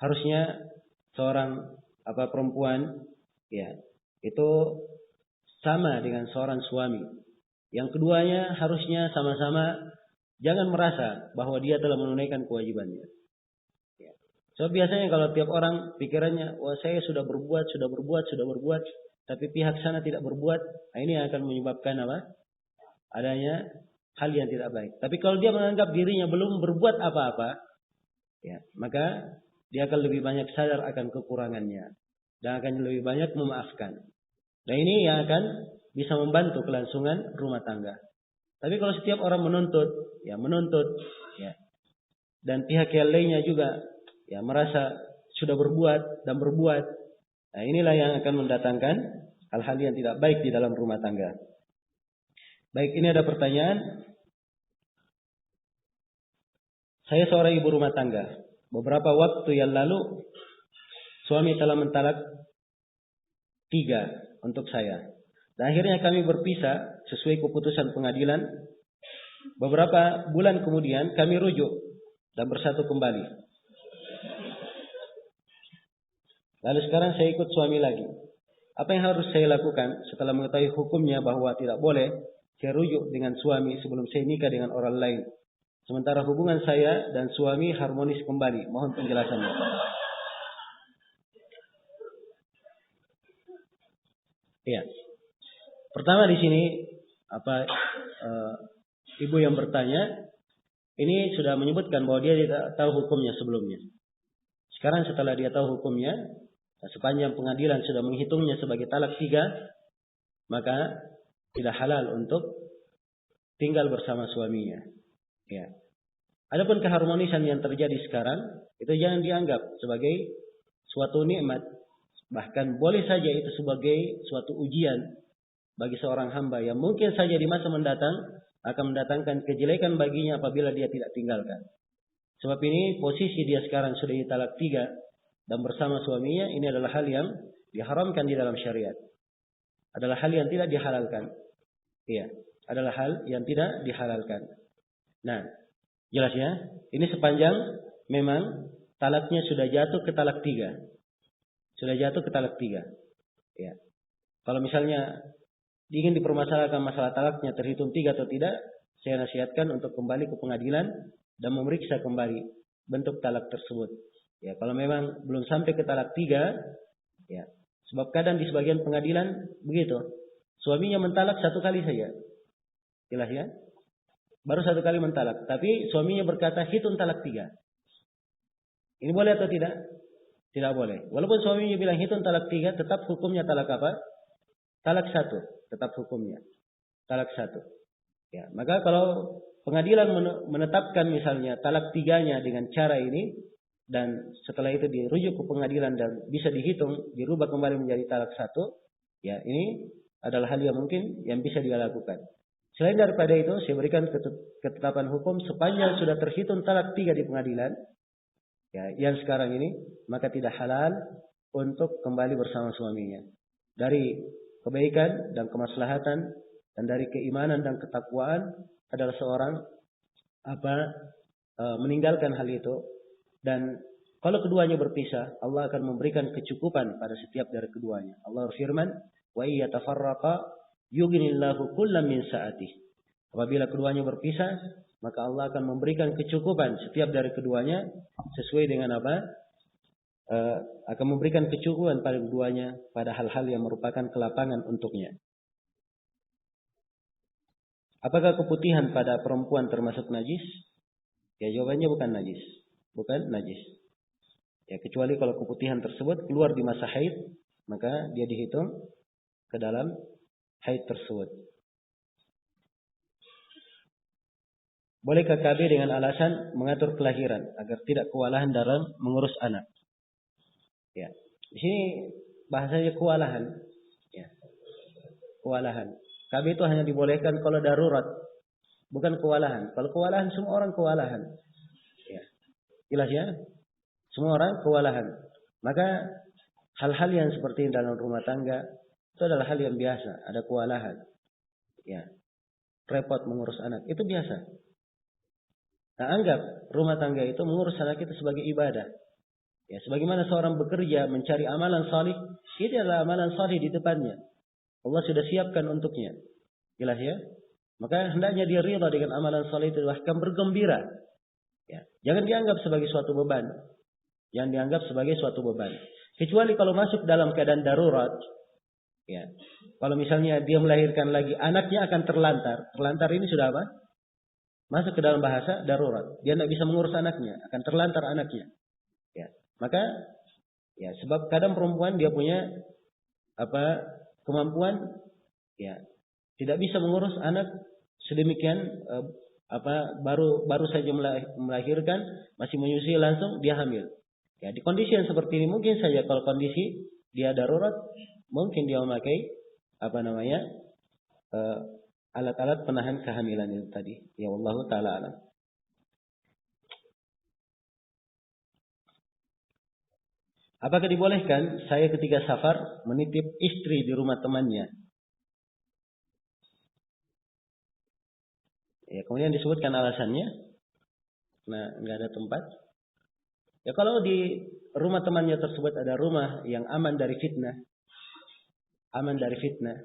Harusnya seorang perempuan itu sama dengan seorang suami. Yang keduanya harusnya sama-sama jangan merasa bahwa dia telah menunaikan kewajibannya. Ya. So biasanya kalau tiap orang pikirannya, wah saya sudah berbuat, tapi pihak sana tidak berbuat, ini akan menyebabkan adanya hal yang tidak baik. Tapi kalau dia menganggap dirinya belum berbuat apa-apa, maka dia akan lebih banyak sadar akan kekurangannya dan akan lebih banyak memaafkan. Dan ini yang akan bisa membantu kelangsungan rumah tangga. Tapi kalau setiap orang menuntut, dan pihak yang lainnya juga merasa sudah berbuat dan berbuat, nah inilah yang akan mendatangkan hal-hal yang tidak baik di dalam rumah tangga. Baik, ini ada pertanyaan. Saya seorang ibu rumah tangga. Beberapa waktu yang lalu suami telah mentalak 3 untuk saya. Dan akhirnya kami berpisah sesuai keputusan pengadilan. Beberapa bulan kemudian kami rujuk dan bersatu kembali. Lalu sekarang saya ikut suami lagi. Apa yang harus saya lakukan setelah mengetahui hukumnya bahwa tidak boleh saya rujuk dengan suami sebelum saya nikah dengan orang lain? Sementara hubungan saya dan suami harmonis kembali. Mohon penjelasannya. Iya. Pertama di sini ibu yang bertanya ini sudah menyebutkan bahwa dia tidak tahu hukumnya sebelumnya. Sekarang setelah dia tahu hukumnya, sepanjang pengadilan sudah menghitungnya sebagai talak 3, maka tidak halal untuk tinggal bersama suaminya. Ya. Adapun keharmonisan yang terjadi sekarang itu jangan dianggap sebagai suatu nikmat. Bahkan boleh saja itu sebagai suatu ujian bagi seorang hamba yang mungkin saja di masa mendatang akan mendatangkan kejelekan baginya apabila dia tidak tinggalkan. Sebab ini posisi dia sekarang sudah ditalak 3 dan bersama suaminya, ini adalah hal yang diharamkan di dalam syariat. Adalah hal yang tidak dihalalkan. Iya, adalah hal yang tidak dihalalkan. Nah, jelas ya? Ini sepanjang memang talaknya sudah jatuh ke talak 3. Sudah jatuh ke talak 3. Ya. Kalau misalnya ingin dipermasalahkan masalah talaknya terhitung 3 atau tidak, saya nasihatkan untuk kembali ke pengadilan dan memeriksa kembali bentuk talak tersebut. Ya, kalau memang belum sampai ke talak 3, ya. Sebab kadang di sebagian pengadilan begitu. Suaminya mentalak 1 kali saja. Jelas ya? Baru 1 kali mentalak, tapi suaminya berkata hitung talak 3. Ini boleh atau tidak? Tidak boleh. Walaupun suaminya bilang hitung talak 3, tetap hukumnya talak apa? Talak 1, tetap hukumnya. Talak 1. Ya, maka kalau pengadilan menetapkan misalnya talak 3-nya dengan cara ini, dan setelah itu dirujuk ke pengadilan dan bisa dihitung, dirubah kembali menjadi talak 1, ya ini adalah hal yang mungkin yang bisa dia lakukan. Selain daripada itu, saya berikan ketetapan hukum sepanjang sudah terhitung talak 3 di pengadilan, ya, yang sekarang ini, maka tidak halal untuk kembali bersama suaminya. Dari kebaikan dan kemaslahatan dan dari keimanan dan ketakwaan adalah seorang meninggalkan hal itu. Dan kalau keduanya berpisah, Allah akan memberikan kecukupan pada setiap dari keduanya. Allah berfirman, wa iyatafarraqa yughnillahu kullam min sa'atih. Apabila keduanya berpisah, maka Allah akan memberikan kecukupan setiap dari keduanya sesuai dengan apa? Akan memberikan kecukupan pada keduanya pada hal-hal yang merupakan kelapangan untuknya. Apakah keputihan pada perempuan termasuk najis? Ya, jawabannya bukan najis. Bukan najis. Ya, kecuali kalau keputihan tersebut keluar di masa haid, maka dia dihitung ke dalam haid tersebut. Bolehkah KB dengan alasan mengatur kelahiran agar tidak kewalahan dalam mengurus anak? Ya, di sini bahasanya kewalahan. Ya, kewalahan. KB itu hanya dibolehkan kalau darurat, bukan kewalahan. Kalau kewalahan semua orang kewalahan. Ya, jelas ya? Semua orang kewalahan. Maka hal-hal yang seperti dalam rumah tangga itu adalah hal yang biasa. Ada kewalahan. Ya, repot mengurus anak itu biasa. Nah, anggap rumah tangga itu mengurus anak itu sebagai ibadah. Ya, sebagaimana seorang bekerja mencari amalan salih, itu adalah amalan salih di depannya. Allah sudah siapkan untuknya. Jelas ya? Maka hendaknya dia rida dengan amalan salih itu, bahkan bergembira. Ya, jangan dianggap sebagai suatu beban. Yang dianggap sebagai suatu beban. Kecuali kalau masuk dalam keadaan darurat. Ya. Kalau misalnya dia melahirkan lagi, anaknya akan terlantar. Terlantar ini sudah apa? Masuk ke dalam bahasa darurat. Dia tidak bisa mengurus anaknya, akan terlantar anaknya. Ya. Maka ya sebab kadang perempuan dia punya kemampuan ya tidak bisa mengurus anak sedemikian baru saja melahirkan, masih menyusui langsung dia hamil. Ya, di kondisi yang seperti ini mungkin saja kalau kondisi dia darurat mungkin dia memakai alat-alat penahan kehamilan itu tadi. Ya Allah taala alam. Apakah dibolehkan saya ketika safar menitip istri di rumah temannya? Ya, kemudian disebutkan alasannya. Nah, nggak ada tempat. Ya, kalau di rumah temannya tersebut ada rumah yang aman dari fitnah. Aman dari fitnah.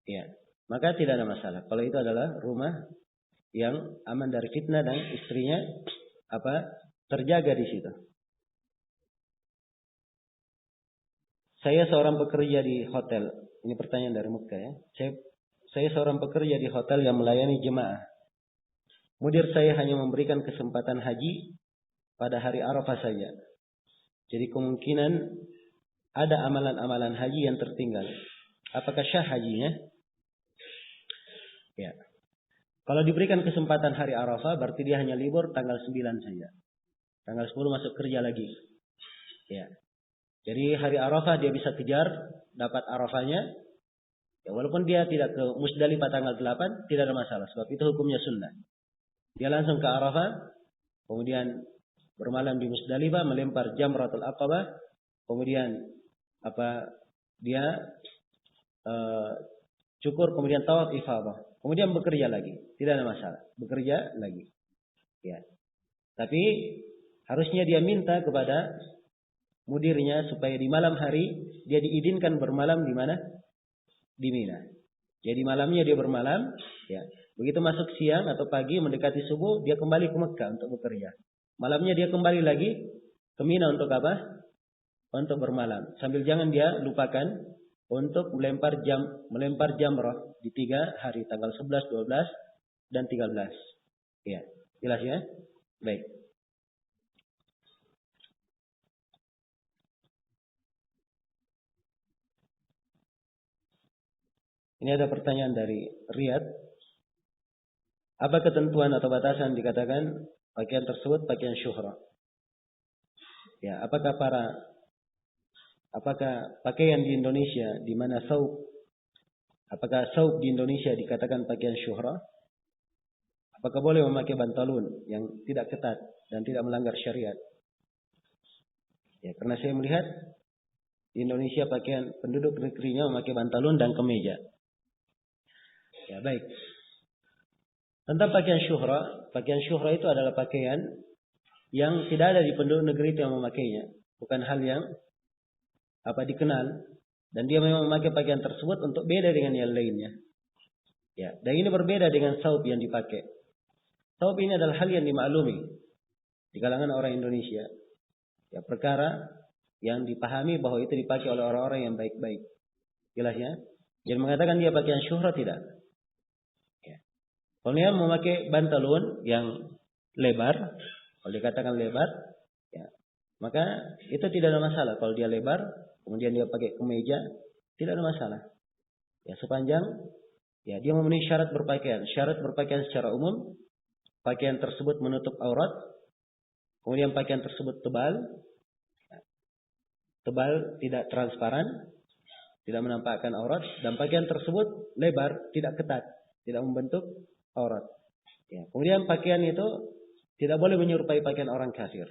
Ya, maka tidak ada masalah. Kalau itu adalah rumah yang aman dari fitnah dan istrinya terjaga di situ. Saya seorang pekerja di hotel. Ini pertanyaan dari Mekah ya. Saya seorang pekerja di hotel yang melayani jemaah. Mudir saya hanya memberikan kesempatan haji pada hari Arafah saja. Jadi kemungkinan ada amalan-amalan haji yang tertinggal. Apakah syah hajinya? Ya. Kalau diberikan kesempatan hari Arafah berarti dia hanya libur tanggal 9 saja. Tanggal 10 masuk kerja lagi. Ya. Jadi hari Arafah dia bisa kejar, dapat Arafahnya. Ya, walaupun dia tidak ke Musdalifah tanggal 8, tidak ada masalah. Sebab itu hukumnya sunnah. Dia langsung ke Arafah, kemudian bermalam di Musdalifah, melempar Jamratul Aqabah, kemudian dia cukur, kemudian tawaf ifadah, kemudian bekerja lagi. Tidak ada masalah, bekerja lagi. Ya. Tapi harusnya dia minta kepada mudirnya supaya di malam hari dia diizinkan bermalam di mana? Di Mina. Jadi malamnya dia bermalam, ya. Begitu masuk siang atau pagi mendekati subuh dia kembali ke Mekah untuk bekerja. Malamnya dia kembali lagi ke Mina untuk apa? Untuk bermalam. Sambil jangan dia lupakan untuk melempar jamrah di 3 hari, tanggal 11, 12 dan 13. Ya, jelas ya? Baik. Ini ada pertanyaan dari Riyad. Apa ketentuan atau batasan dikatakan pakaian tersebut pakaian syuhra? Ya, apakah pakaian di Indonesia di mana apakah saub di Indonesia dikatakan pakaian syuhra? Apakah boleh memakai bantalun yang tidak ketat dan tidak melanggar syariat? Ya, karena saya melihat di Indonesia pakaian penduduk negerinya memakai bantalun dan kemeja. Ya, baik. Tentang pakaian syuhra itu adalah pakaian yang tidak ada di penduduk negeri itu yang memakainya. Bukan hal yang dikenal. Dan dia memang memakai pakaian tersebut untuk beda dengan yang lainnya. Ya, dan ini berbeda dengan saub yang dipakai. Thawb ini adalah hal yang dimaklumi di kalangan orang Indonesia. Ya, perkara yang dipahami bahwa itu dipakai oleh orang-orang yang baik-baik. Jelas ya? Jangan mengatakan dia pakaian syuhra, tidak. Ya. Kalau dia memakai bantalun yang lebar, kalau dikatakan lebar, ya, maka itu tidak ada masalah. Kalau dia lebar, kemudian dia pakai kemeja, tidak ada masalah. Ya, sepanjang ya dia memenuhi syarat berpakaian. Syarat berpakaian secara umum, pakaian tersebut menutup aurat, kemudian pakaian tersebut tebal, tidak transparan, tidak menampakkan aurat, dan pakaian tersebut lebar, tidak ketat, tidak membentuk aurat. Ya, kemudian pakaian itu tidak boleh menyerupai pakaian orang kafir.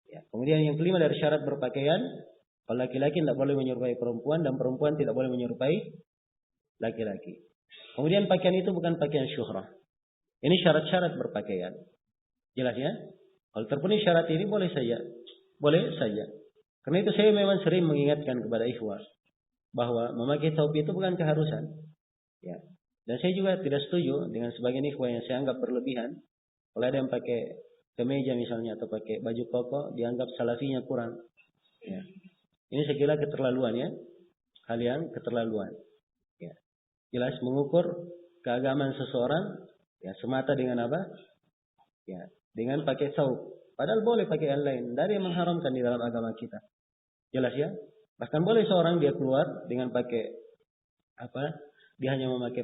Ya, kemudian yang kelima dari syarat berpakaian, kalau laki-laki tidak boleh menyerupai perempuan dan perempuan tidak boleh menyerupai laki-laki. Kemudian pakaian itu bukan pakaian syuhrah. Ini syarat-syarat berpakaian. Jelas ya? Kalau terpenuhi syarat ini boleh saja. Boleh saja. Karena itu saya memang sering mengingatkan kepada ikhwah bahwa memakai thawb itu bukan keharusan. Ya. Dan saya juga tidak setuju dengan sebagian ikhwah yang saya anggap berlebihan. Kalau ada yang pakai kemeja misalnya atau pakai baju koko, dianggap salafinya kurang. Ya. Ini saya kira keterlaluan ya. Hal yang keterlaluan. Ya. Jelas mengukur keagamaan seseorang ya semata dengan apa? Ya, dengan pakai thawb. Padahal boleh pakai yang lain. Tidak ada yang mengharamkan di dalam agama kita. Jelas ya? Bahkan boleh seorang dia keluar dengan pakai apa? Dia hanya memakai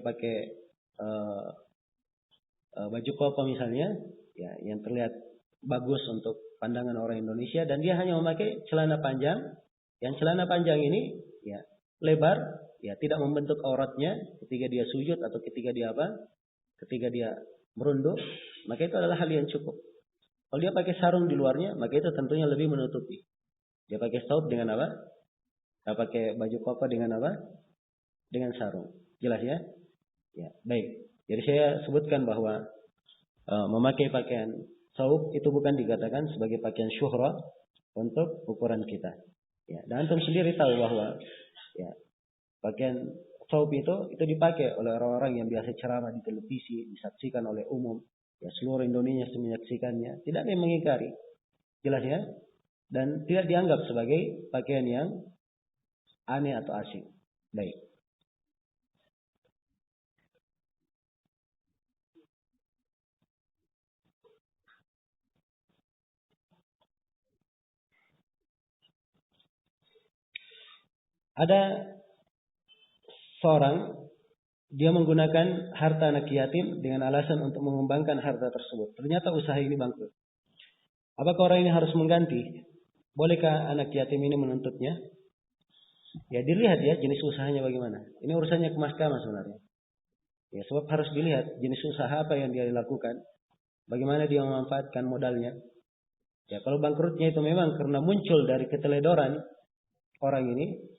baju koko misalnya, ya, yang terlihat bagus untuk pandangan orang Indonesia, dan dia hanya memakai celana panjang. Yang celana panjang ini, ya, lebar, ya, tidak membentuk auratnya ketika dia sujud atau ketika dia apa? Ketika dia merunduk, maka itu adalah hal yang cukup. Kalau dia pakai sarung di luarnya, maka itu tentunya lebih menutupi. Dia pakai thawb dengan apa? Dia pakai baju koko dengan apa? Dengan sarung. Jelas ya? Ya, baik. Jadi saya sebutkan bahwa memakai pakaian thawb itu bukan dikatakan sebagai pakaian syuhrah untuk ukuran kita. Ya, dan antum sendiri tahu bahwa ya, pakaian thawb itu dipakai oleh orang-orang yang biasa ceramah di televisi, disaksikan oleh umum. Ya, seluruh Indonesia menyaksikannya, tidak ada yang mengingkari. Jelas ya? Dan tidak dianggap sebagai pakaian yang aneh atau asing. Baik. Ada seorang, dia menggunakan harta anak yatim dengan alasan untuk mengembangkan harta tersebut. Ternyata usaha ini bangkrut. Apakah orang ini harus mengganti? Bolehkah anak yatim ini menuntutnya? Ya dilihat ya jenis usahanya bagaimana. Ini urusannya ke mahkamah sebenarnya. Ya sebab harus dilihat jenis usaha apa yang dia lakukan. Bagaimana dia memanfaatkan modalnya. Ya kalau bangkrutnya itu memang karena muncul dari keteledoran orang ini,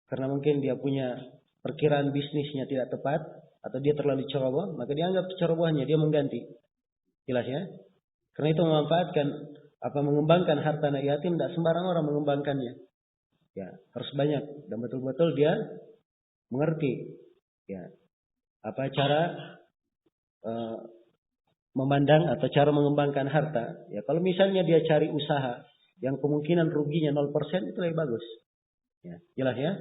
karena mungkin dia punya perkiraan bisnisnya tidak tepat atau dia terlalu ceroboh, maka dianggap kecerobohannya dia mengganti. Jelas ya? Karena itu memanfaatkan mengembangkan harta anak yatim, tidak sembarang orang mengembangkannya. Ya, harus banyak dan betul-betul dia mengerti ya apa cara memandang atau cara mengembangkan harta. Ya, kalau misalnya dia cari usaha yang kemungkinan ruginya 0%, itu lebih bagus. Ya, jelas ya?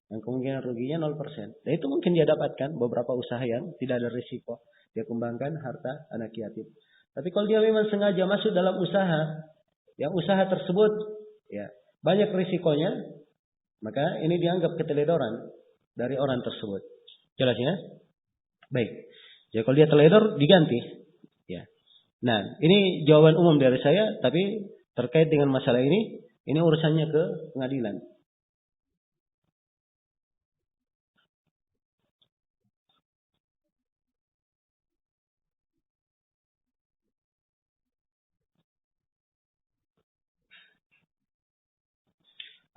Yang kemungkinan ruginya 0%. Dan itu mungkin dia dapatkan beberapa usaha yang tidak ada risiko. Dia kembangkan harta anak yatim. Tapi kalau dia memang sengaja masuk dalam usaha, yang usaha tersebut ya banyak risikonya, maka ini dianggap keteledoran dari orang tersebut. Jelas ya? Baik. Jadi kalau dia teledor diganti. Ya. Nah, ini jawaban umum dari saya, tapi terkait dengan masalah ini urusannya ke pengadilan.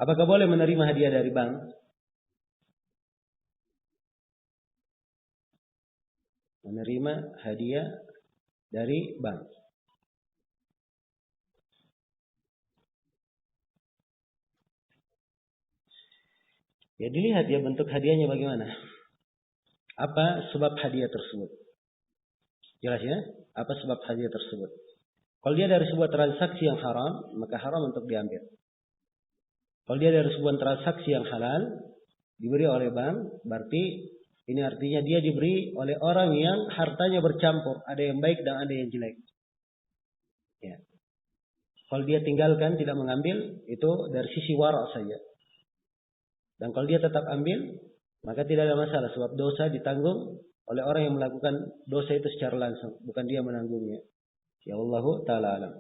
Apakah boleh menerima hadiah dari bank? Menerima hadiah dari bank. Ya dilihat ya bentuk hadiahnya bagaimana. Apa sebab hadiah tersebut. Jelas ya? Apa sebab hadiah tersebut? Kalau dia dari sebuah transaksi yang haram, maka haram untuk diambil. Kalau dia dari sebuah transaksi yang halal, diberi oleh bank, berarti ini artinya dia diberi oleh orang yang hartanya bercampur. Ada yang baik dan ada yang jelek. Ya. Kalau dia tinggalkan, tidak mengambil, itu dari sisi wara' saja. Dan kalau dia tetap ambil, maka tidak ada masalah. Sebab dosa ditanggung oleh orang yang melakukan dosa itu secara langsung. Bukan dia menanggungnya. Ya Allah Ta'ala alam.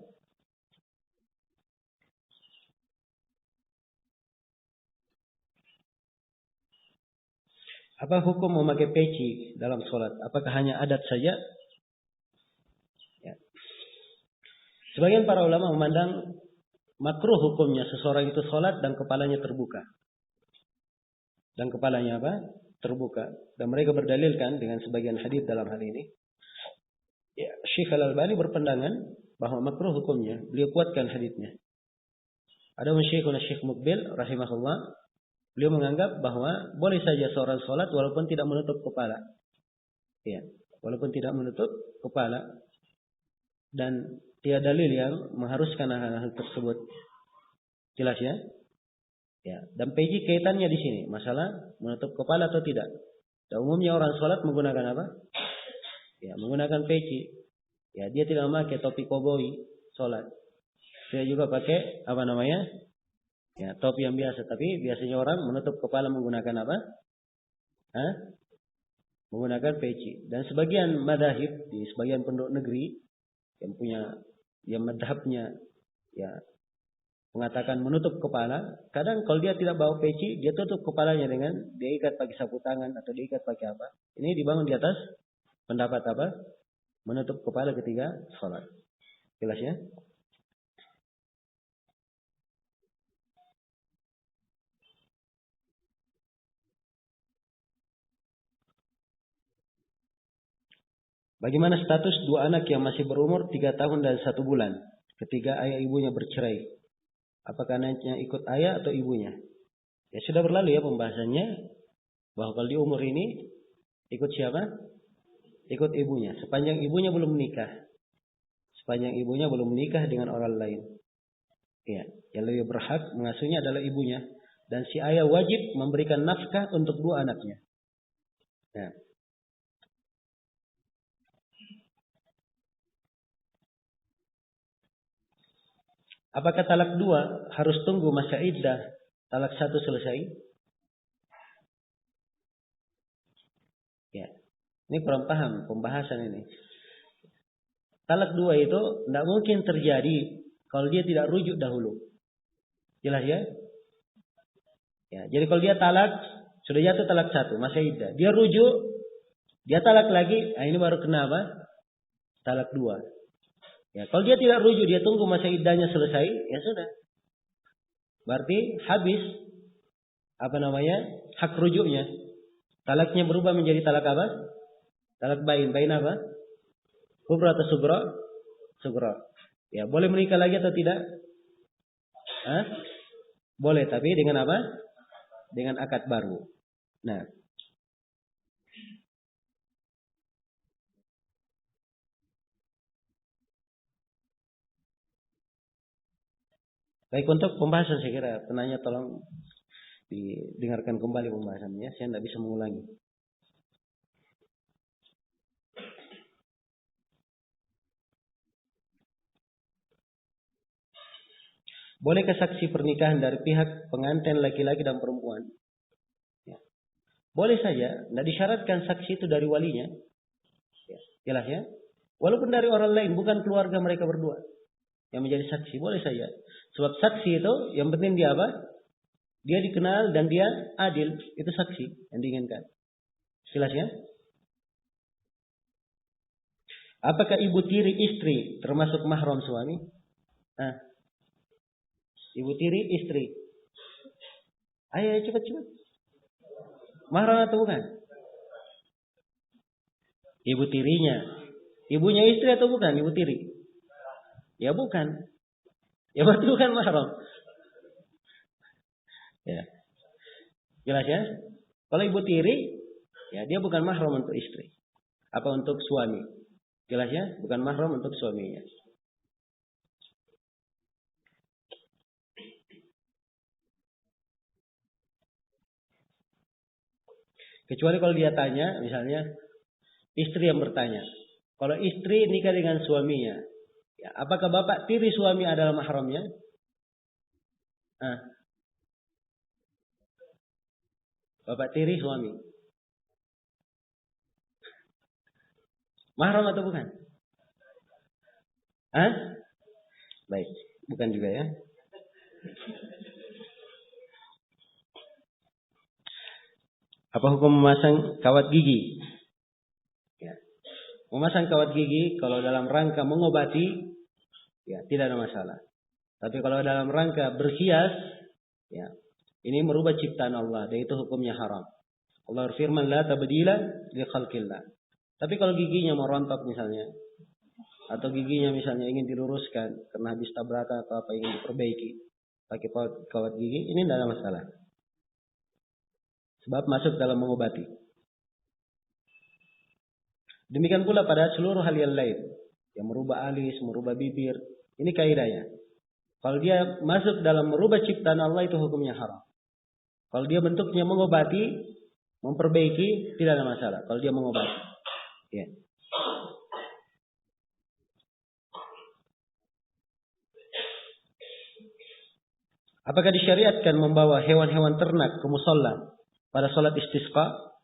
Apa hukum memakai peci dalam sholat? Apakah hanya adat saja? Ya. Sebagian para ulama memandang makruh hukumnya seseorang itu sholat dan kepalanya terbuka. Dan kepalanya apa? Terbuka. Dan mereka berdalilkan dengan sebagian hadis dalam hal ini. Ya, Syekh Al-Albani berpandangan bahwa makruh hukumnya. Beliau kuatkan hadisnya. Ada Syekh Mukbil rahimahullah, beliau menganggap bahwa boleh saja seorang sholat walaupun tidak menutup kepala. Ya, walaupun tidak menutup kepala. Dan tiada dalil yang mengharuskan hal-hal tersebut. Jelas ya? Ya, dan peci kaitannya di sini, masalah menutup kepala atau tidak. Dan umumnya orang sholat menggunakan apa? Ya, menggunakan peci. Ya, dia tidak memakai topi koboi sholat. Dia juga pakai apa namanya? Ya, topi yang biasa. Tapi biasanya orang menutup kepala menggunakan apa? Menggunakan peci. Dan sebagian madhahib di sebagian penduduk negeri yang madhabnya ya mengatakan menutup kepala. Kadang kalau dia tidak bawa peci, dia tutup kepalanya dengan dia ikat pakai sapu tangan atau dia ikat pakai apa. Ini dibangun di atas pendapat apa? Menutup kepala ketika sholat. Jelas ya? Bagaimana status dua anak yang masih berumur 3 tahun dan 1 bulan ketika ayah ibunya bercerai? Apakah anaknya ikut ayah atau ibunya? Ya sudah berlalu ya pembahasannya. Bahwa kalau di umur ini ikut siapa? Ikut ibunya. Sepanjang ibunya belum menikah. Sepanjang ibunya belum menikah dengan orang lain. Ya, yang lebih berhak mengasuhnya adalah ibunya. Dan si ayah wajib memberikan nafkah untuk 2 anaknya. Nah. Apakah talak 2 harus tunggu masa iddah talak 1 selesai? Ya, ini kurang paham pembahasan ini. Talak 2 itu tidak mungkin terjadi kalau dia tidak rujuk dahulu. Jelas ya? Ya, jadi kalau dia talak, sudah jatuh talak 1, masa iddah. Dia rujuk, dia talak lagi, ini baru kena apa? Talak 2. Ya, kalau dia tidak rujuk, dia tunggu masa iddahnya selesai, ya sudah. Berarti habis hak rujuknya. Talaknya berubah menjadi talak apa? Talak bain. Bain apa? Kubra atau sugra? Sugra. Ya, boleh menikah lagi atau tidak? Boleh, tapi dengan apa? Dengan akad baru. Nah, baik, untuk pembahasan saya kira penanya tolong didengarkan kembali pembahasannya. Saya tidak bisa mengulangi. Bolehkah saksi pernikahan dari pihak pengantin laki-laki dan perempuan? Ya. Boleh saja. Tidak disyaratkan saksi itu dari walinya. Ya. Jelas ya? Walaupun dari orang lain, bukan keluarga mereka berdua yang menjadi saksi, boleh saja. Sebab saksi itu yang penting dia apa? Dia dikenal dan dia adil. Itu saksi yang diinginkan. Jelas ya? Apakah ibu tiri istri termasuk mahram suami? Ibu tiri istri. Ayo cepat. Mahram atau bukan? Ibu tirinya. Ibunya istri atau bukan ibu tiri? Ya bukan. Ya berarti bukan mahram. Ya. Jelas ya? Kalau ibu tiri, ya dia bukan mahram untuk istri. Apa untuk suami. Jelas ya? Bukan mahram untuk suaminya. Kecuali kalau dia tanya, misalnya istri yang bertanya. Kalau istri nikah dengan suaminya, ya, apakah bapak tiri suami adalah mahramnya? Bapak tiri suami. Mahram atau bukan? Baik, bukan juga ya. Apa hukum memasang kawat gigi? Ya. Memasang kawat gigi kalau dalam rangka mengobati, ya tidak ada masalah. Tapi kalau dalam rangka berhias, ya ini merubah ciptaan Allah, dan itu hukumnya haram. Allah berfirman, la tabdila li khalqillah. Tapi kalau giginya mau rontok misalnya, atau giginya misalnya ingin diluruskan karena habis tabrakan atau apa ingin diperbaiki, pakai kawat gigi, ini tidak ada masalah. Sebab masuk dalam mengobati. Demikian pula pada seluruh hal yang lain, yang merubah alis, merubah bibir, ini kaidahnya. Kalau dia masuk dalam merubah ciptaan Allah, itu hukumnya haram. Kalau dia bentuknya mengobati, memperbaiki, tidak ada masalah. Kalau dia mengobati, ya. Apakah disyariatkan membawa hewan-hewan ternak ke musalla pada sholat istisqa?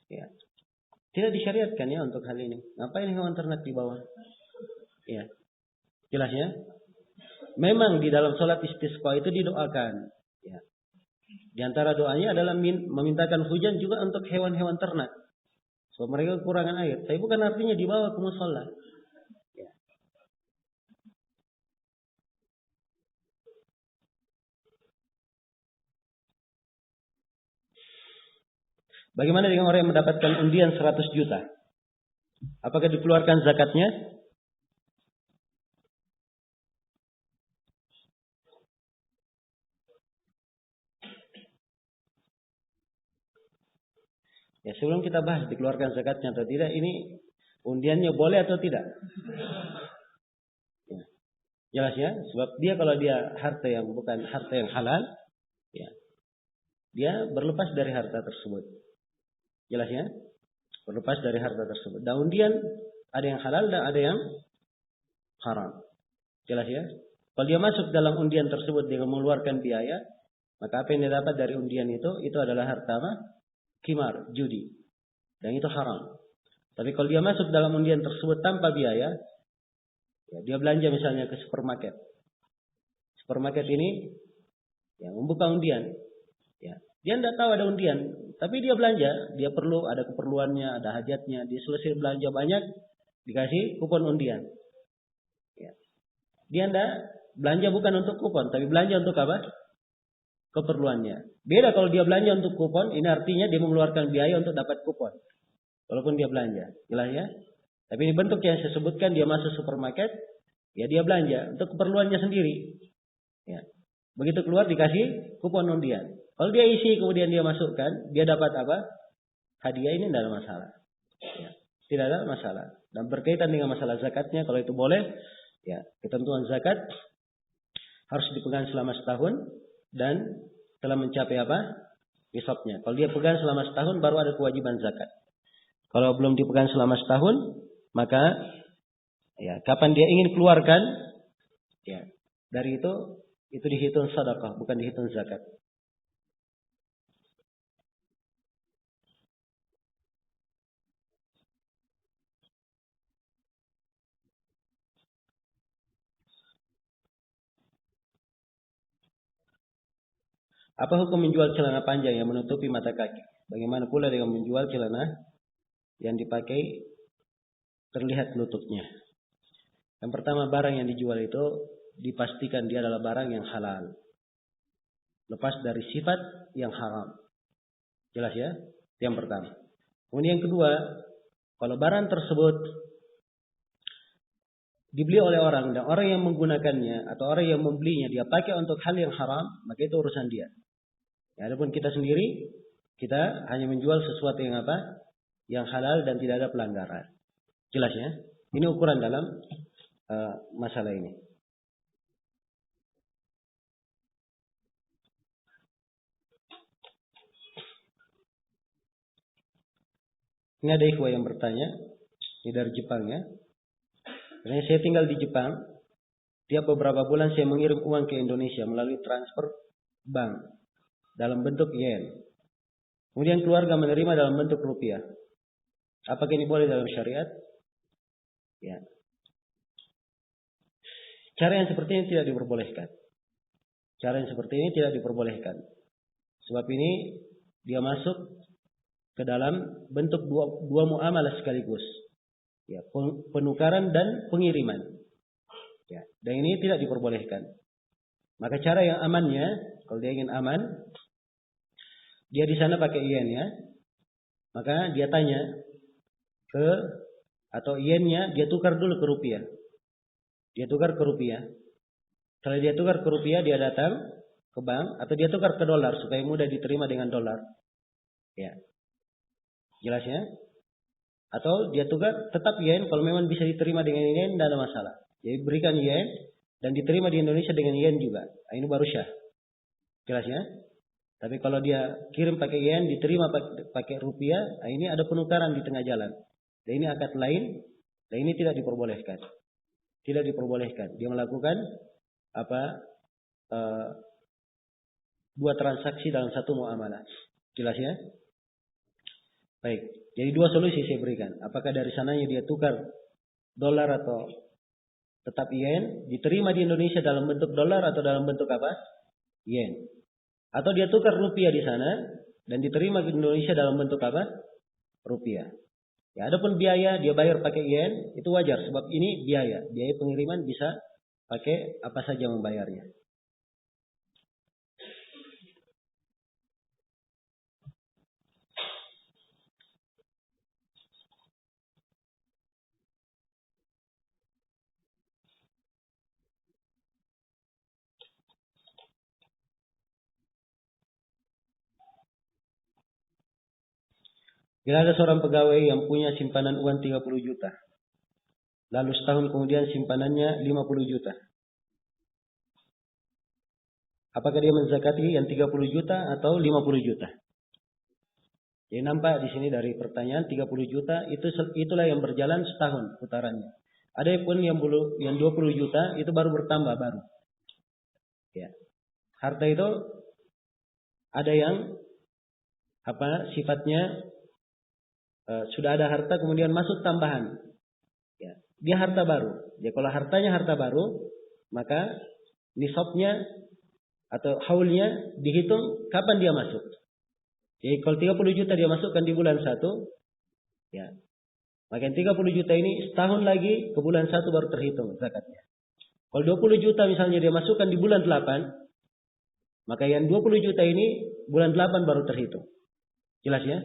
Ya. Tidak disyariatkan ya untuk hal ini. Ngapain hewan ternak dibawa? Ya. Jelas ya? Memang di dalam sholat istisqa itu didoakan. Ya. Di antara doanya adalah memintakan hujan juga untuk hewan-hewan ternak. So mereka kekurangan air. Tapi bukan artinya dibawa ke musalla. Ya. Bagaimana dengan orang yang mendapatkan undian 100 juta? Apakah dikeluarkan zakatnya? Ya, sebelum kita bahas dikeluarkan zakatnya atau tidak, ini undiannya boleh atau tidak? Ya. Jelas ya, sebab dia kalau dia harta yang bukan harta yang halal, ya, dia berlepas dari harta tersebut. Jelas ya, berlepas dari harta tersebut. Dan undian ada yang halal dan ada yang haram. Jelas ya. Kalau dia masuk dalam undian tersebut dengan mengeluarkan biaya, maka apa yang dia dapat dari undian itu adalah harta apa? Kimar, judi. Dan itu haram. Tapi kalau dia masuk dalam undian tersebut tanpa biaya, ya, dia belanja misalnya ke supermarket. Supermarket ini yang membuka undian. Ya, dia tidak tahu ada undian, tapi dia belanja. Dia perlu, ada keperluannya, ada hajatnya. Dia selesai belanja banyak, dikasih kupon undian. Ya. Dia tidak belanja bukan untuk kupon, tapi belanja untuk apa? Keperluannya. Beda kalau dia belanja untuk kupon, ini artinya dia mengeluarkan biaya untuk dapat kupon. Walaupun dia belanja. Jelas ya? Tapi ini bentuk yang saya sebutkan, dia masuk supermarket, ya dia belanja untuk keperluannya sendiri. Ya. Begitu keluar dikasih kupon undian. Kalau dia isi kemudian dia masukkan, dia dapat apa? Hadiah, ini tidak ada masalah. Ya. Tidak ada masalah. Dan berkaitan dengan masalah zakatnya, kalau itu boleh, ya ketentuan zakat harus dipegang selama setahun dan telah mencapai apa? Nisabnya. Kalau dia pegang selama setahun baru ada kewajiban zakat. Kalau belum dipegang selama setahun, maka ya kapan dia ingin keluarkan, ya dari itu dihitung sedekah, bukan dihitung zakat. Apa hukum menjual celana panjang yang menutupi mata kaki? Bagaimana pula dengan menjual celana yang dipakai terlihat lututnya? Yang pertama, barang yang dijual itu dipastikan dia adalah barang yang halal. Lepas dari sifat yang haram. Jelas ya? Yang pertama. Kemudian yang kedua, kalau barang tersebut dibeli oleh orang dan orang yang menggunakannya atau orang yang membelinya dia pakai untuk hal yang haram, maka itu urusan dia. Ya, adapun kita sendiri, kita hanya menjual sesuatu yang apa? Yang halal dan tidak ada pelanggaran. Jelas ya? Ini ukuran dalam masalah ini. Ini ada ikhwah yang bertanya, ini dari Jepang ya. Karena saya tinggal di Jepang, tiap beberapa bulan saya mengirim uang ke Indonesia melalui transfer bank dalam bentuk yen. Kemudian keluarga menerima dalam bentuk rupiah. Apakah ini boleh dalam syariat? Ya. Cara yang seperti ini tidak diperbolehkan. Cara yang seperti ini tidak diperbolehkan. Sebab ini dia masuk ke dalam bentuk dua muamalah sekaligus. Ya, penukaran dan pengiriman. Ya, dan ini tidak diperbolehkan. Maka cara yang amannya, kalau dia ingin aman, dia di sana pakai yen ya. Maka dia tanya atau yennya dia tukar dulu ke rupiah. Dia tukar ke rupiah. Setelah dia tukar ke rupiah, dia datang ke bank atau dia tukar ke dolar supaya mudah diterima dengan dolar. Ya. Jelas ya? Atau dia tukar tetap yen, kalau memang bisa diterima dengan yen tidak ada masalah. Jadi berikan yen dan diterima di Indonesia dengan yen juga. Nah, ini baru syah. Jelas ya? Tapi kalau dia kirim pakai yen, diterima pakai rupiah, nah ini ada penukaran di tengah jalan. Dan ini akad lain, dan ini tidak diperbolehkan. Tidak diperbolehkan. Dia melakukan dua transaksi dalam satu muamalah. Jelas ya? Baik. Jadi dua solusi saya berikan. Apakah dari sananya dia tukar dolar atau tetap yen, diterima di Indonesia dalam bentuk dolar atau dalam bentuk apa? Yen. Atau dia tukar rupiah di sana dan diterima di Indonesia dalam bentuk apa? Rupiah. Ya, adapun biaya dia bayar pakai yen, itu wajar sebab ini biaya. Biaya pengiriman bisa pakai apa saja membayarnya. Bila ada seorang pegawai yang punya simpanan uang 30 juta. Lalu setahun kemudian simpanannya 50 juta. Apakah dia menzakati yang 30 juta atau 50 juta? Jadi nampak di sini dari pertanyaan 30 juta itulah yang berjalan setahun putarannya. Ada pun yang 20 juta itu baru bertambah baru. Ya. Harta itu ada yang sifatnya sudah ada harta kemudian masuk tambahan. Ya, dia harta baru. Ya, kalau hartanya harta baru, maka nisabnya atau haulnya dihitung kapan dia masuk. Jadi kalau 30 juta dia masukkan di bulan 1, ya. Maka 30 juta ini setahun lagi ke bulan 1 baru terhitung zakatnya. Kalau 20 juta misalnya dia masukkan di bulan 8, maka yang 20 juta ini bulan 8 baru terhitung. Jelas ya?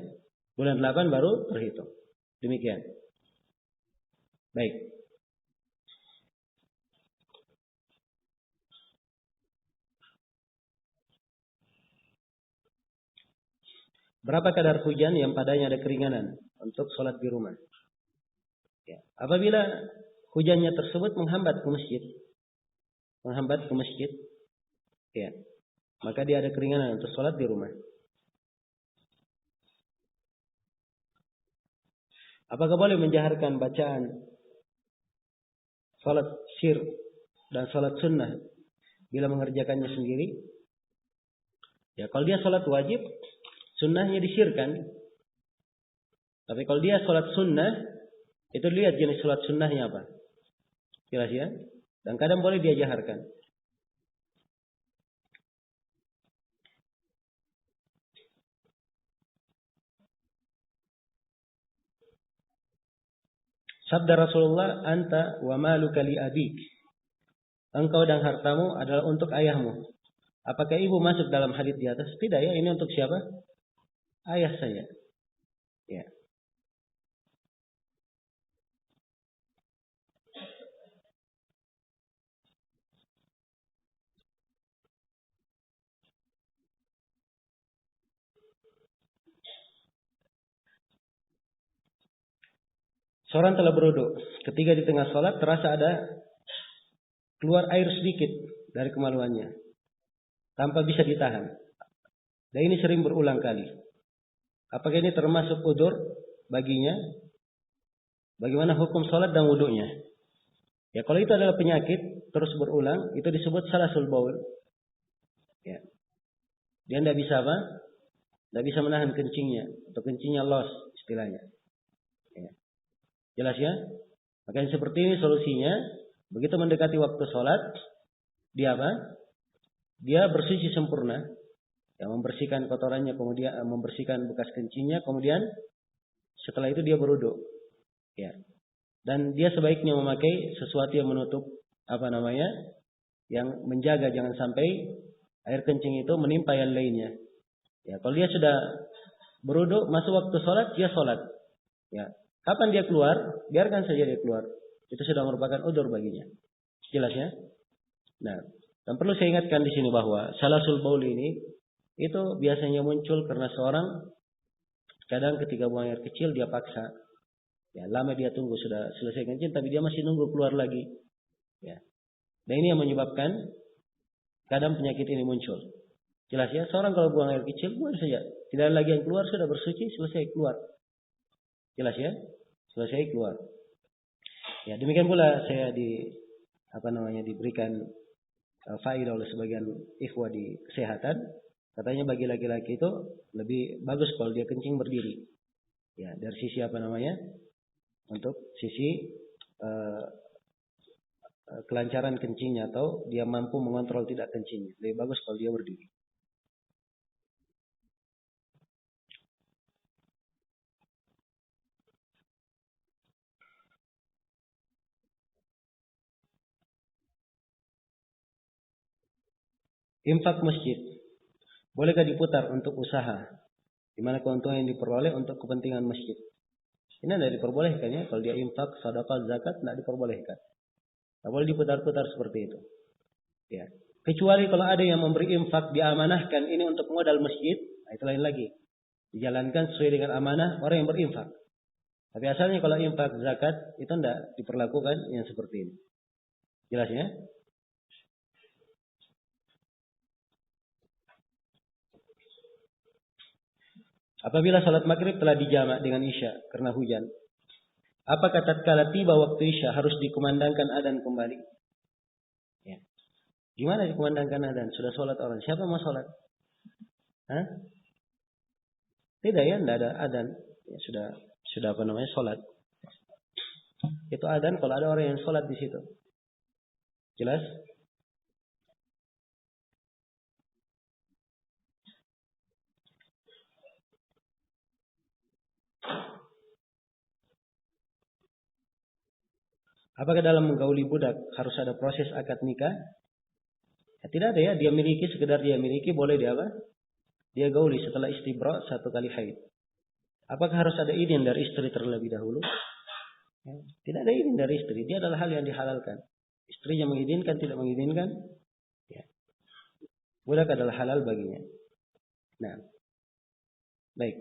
Bulan 8 baru terhitung. Demikian. Baik. Berapa kadar hujan yang padanya ada keringanan untuk sholat di rumah? Ya. Apabila hujannya tersebut menghambat ke masjid, ya, maka dia ada keringanan untuk sholat di rumah. Apakah boleh menjaharkan bacaan salat sir dan salat sunnah bila mengerjakannya sendiri? Ya, kalau dia salat wajib, sunnahnya disirkan. Tapi kalau dia salat sunnah, itu lihat jenis salat sunnahnya apa. Jelas ya? Dan kadang boleh dia jaharkan. Sabda Rasulullah, anta wa maluka li abik. Engkau dan hartamu adalah untuk ayahmu. Apakah ibu masuk dalam hadits di atas? Tidak ya, ini untuk siapa? Ayah saya. Ya. Seorang telah berwudu. Ketika di tengah sholat terasa ada keluar air sedikit dari kemaluannya. Tanpa bisa ditahan. Dan ini sering berulang kali. Apakah ini termasuk udzur baginya? Bagaimana hukum sholat dan wudunya? Ya, kalau itu adalah penyakit terus berulang, itu disebut salasul baul. Ya. Dia tidak bisa apa? Tidak bisa menahan kencingnya atau kencingnya loss istilahnya. Ya. Jelas ya? Makanya seperti ini solusinya. Begitu mendekati waktu sholat, dia apa? Dia bersuci sempurna, yang membersihkan kotorannya, kemudian membersihkan bekas kencingnya, kemudian setelah itu dia berwudu. Ya. Dan dia sebaiknya memakai sesuatu yang menutup yang menjaga jangan sampai air kencing itu menimpa yang lainnya. Ya, kalau dia sudah berwudu masuk waktu sholat, dia sholat. Ya, kapan dia keluar? Biarkan saja dia keluar. Itu sudah merupakan udzur baginya. Jelas ya? Nah, dan perlu saya ingatkan di sini bahwa salasul baul ini itu biasanya muncul karena seorang kadang ketika buang air kecil dia paksa. Ya, lama dia tunggu sudah selesai kencing tapi dia masih nunggu keluar lagi. Ya. Dan ini yang menyebabkan kadang penyakit ini muncul. Jelas ya, seorang kalau buang air kecil buang saja. Tidak ada lagi yang keluar, sudah bersuci, selesai keluar. Jelas ya? Selesai keluar. Ya, demikian pula saya diberikan faedah oleh sebagian ikhwah di kesehatan. Katanya bagi laki-laki itu lebih bagus kalau dia kencing berdiri. Ya, dari sisi untuk sisi kelancaran kencingnya atau dia mampu mengontrol tidak kencingnya. Lebih bagus kalau dia berdiri. Infak masjid. Bolehkah diputar untuk usaha? Di mana keuntungan yang diperoleh untuk kepentingan masjid? Ini tidak diperbolehkan ya. Kalau dia infak, sedekah, zakat, tidak diperbolehkan. Tidak boleh diputar-putar seperti itu. Ya. Kecuali kalau ada yang memberi infak, diamanahkan ini untuk modal masjid, nah itu lain lagi. Dijalankan sesuai dengan amanah orang yang berinfak. Tapi asalnya kalau infak, zakat, itu tidak diperlakukan yang seperti ini. Jelas ya? Apabila salat maghrib telah dijamak dengan isya karena hujan, apakah tatkala tiba waktu isya harus dikumandangkan adzan kembali? Ya. Gimana dikumandangkan adzan? Sudah sholat orang. Siapa mau sholat? Hah? Tidak ya, tidak ada adzan. Ya, sudah sholat. Itu adzan kalau ada orang yang sholat di situ. Jelas? Apakah dalam menggauli budak harus ada proses akad nikah? Ya, tidak ada ya. Dia miliki, sekedar dia miliki, boleh dia apa? Dia gauli setelah istibra 1 kali haid. Apakah harus ada izin dari istri terlebih dahulu? Ya, tidak ada izin dari istri. Dia adalah hal yang dihalalkan. Istrinya mengizinkan, tidak mengizinkan. Ya. Budak adalah halal baginya. Nah, baik.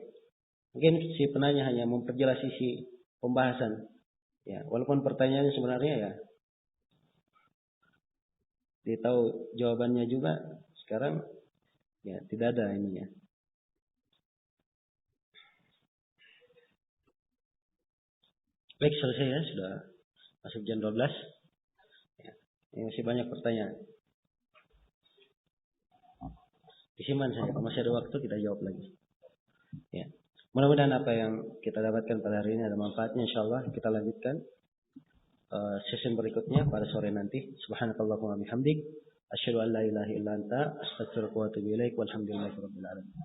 Mungkin si penanya hanya memperjelas sisi pembahasan. Ya, walaupun pertanyaannya sebenarnya ya dia tahu jawabannya juga. Sekarang ya tidak ada ininya. Baik, selesai ya, sudah masuk jam 12. Ya, masih banyak pertanyaan. Disimpan saja, kalau masih ada waktu kita jawab lagi. Ya. Mudah-mudahan apa yang kita dapatkan pada hari ini ada manfaatnya, insyaallah. Kita lanjutkan sesi berikutnya pada sore nanti. Subhanakallahumma bihamdik, asyhadu an la ilaha illa anta, astaghfiruka wa atubu ilaik. Walhamdulillahirabbil alamin.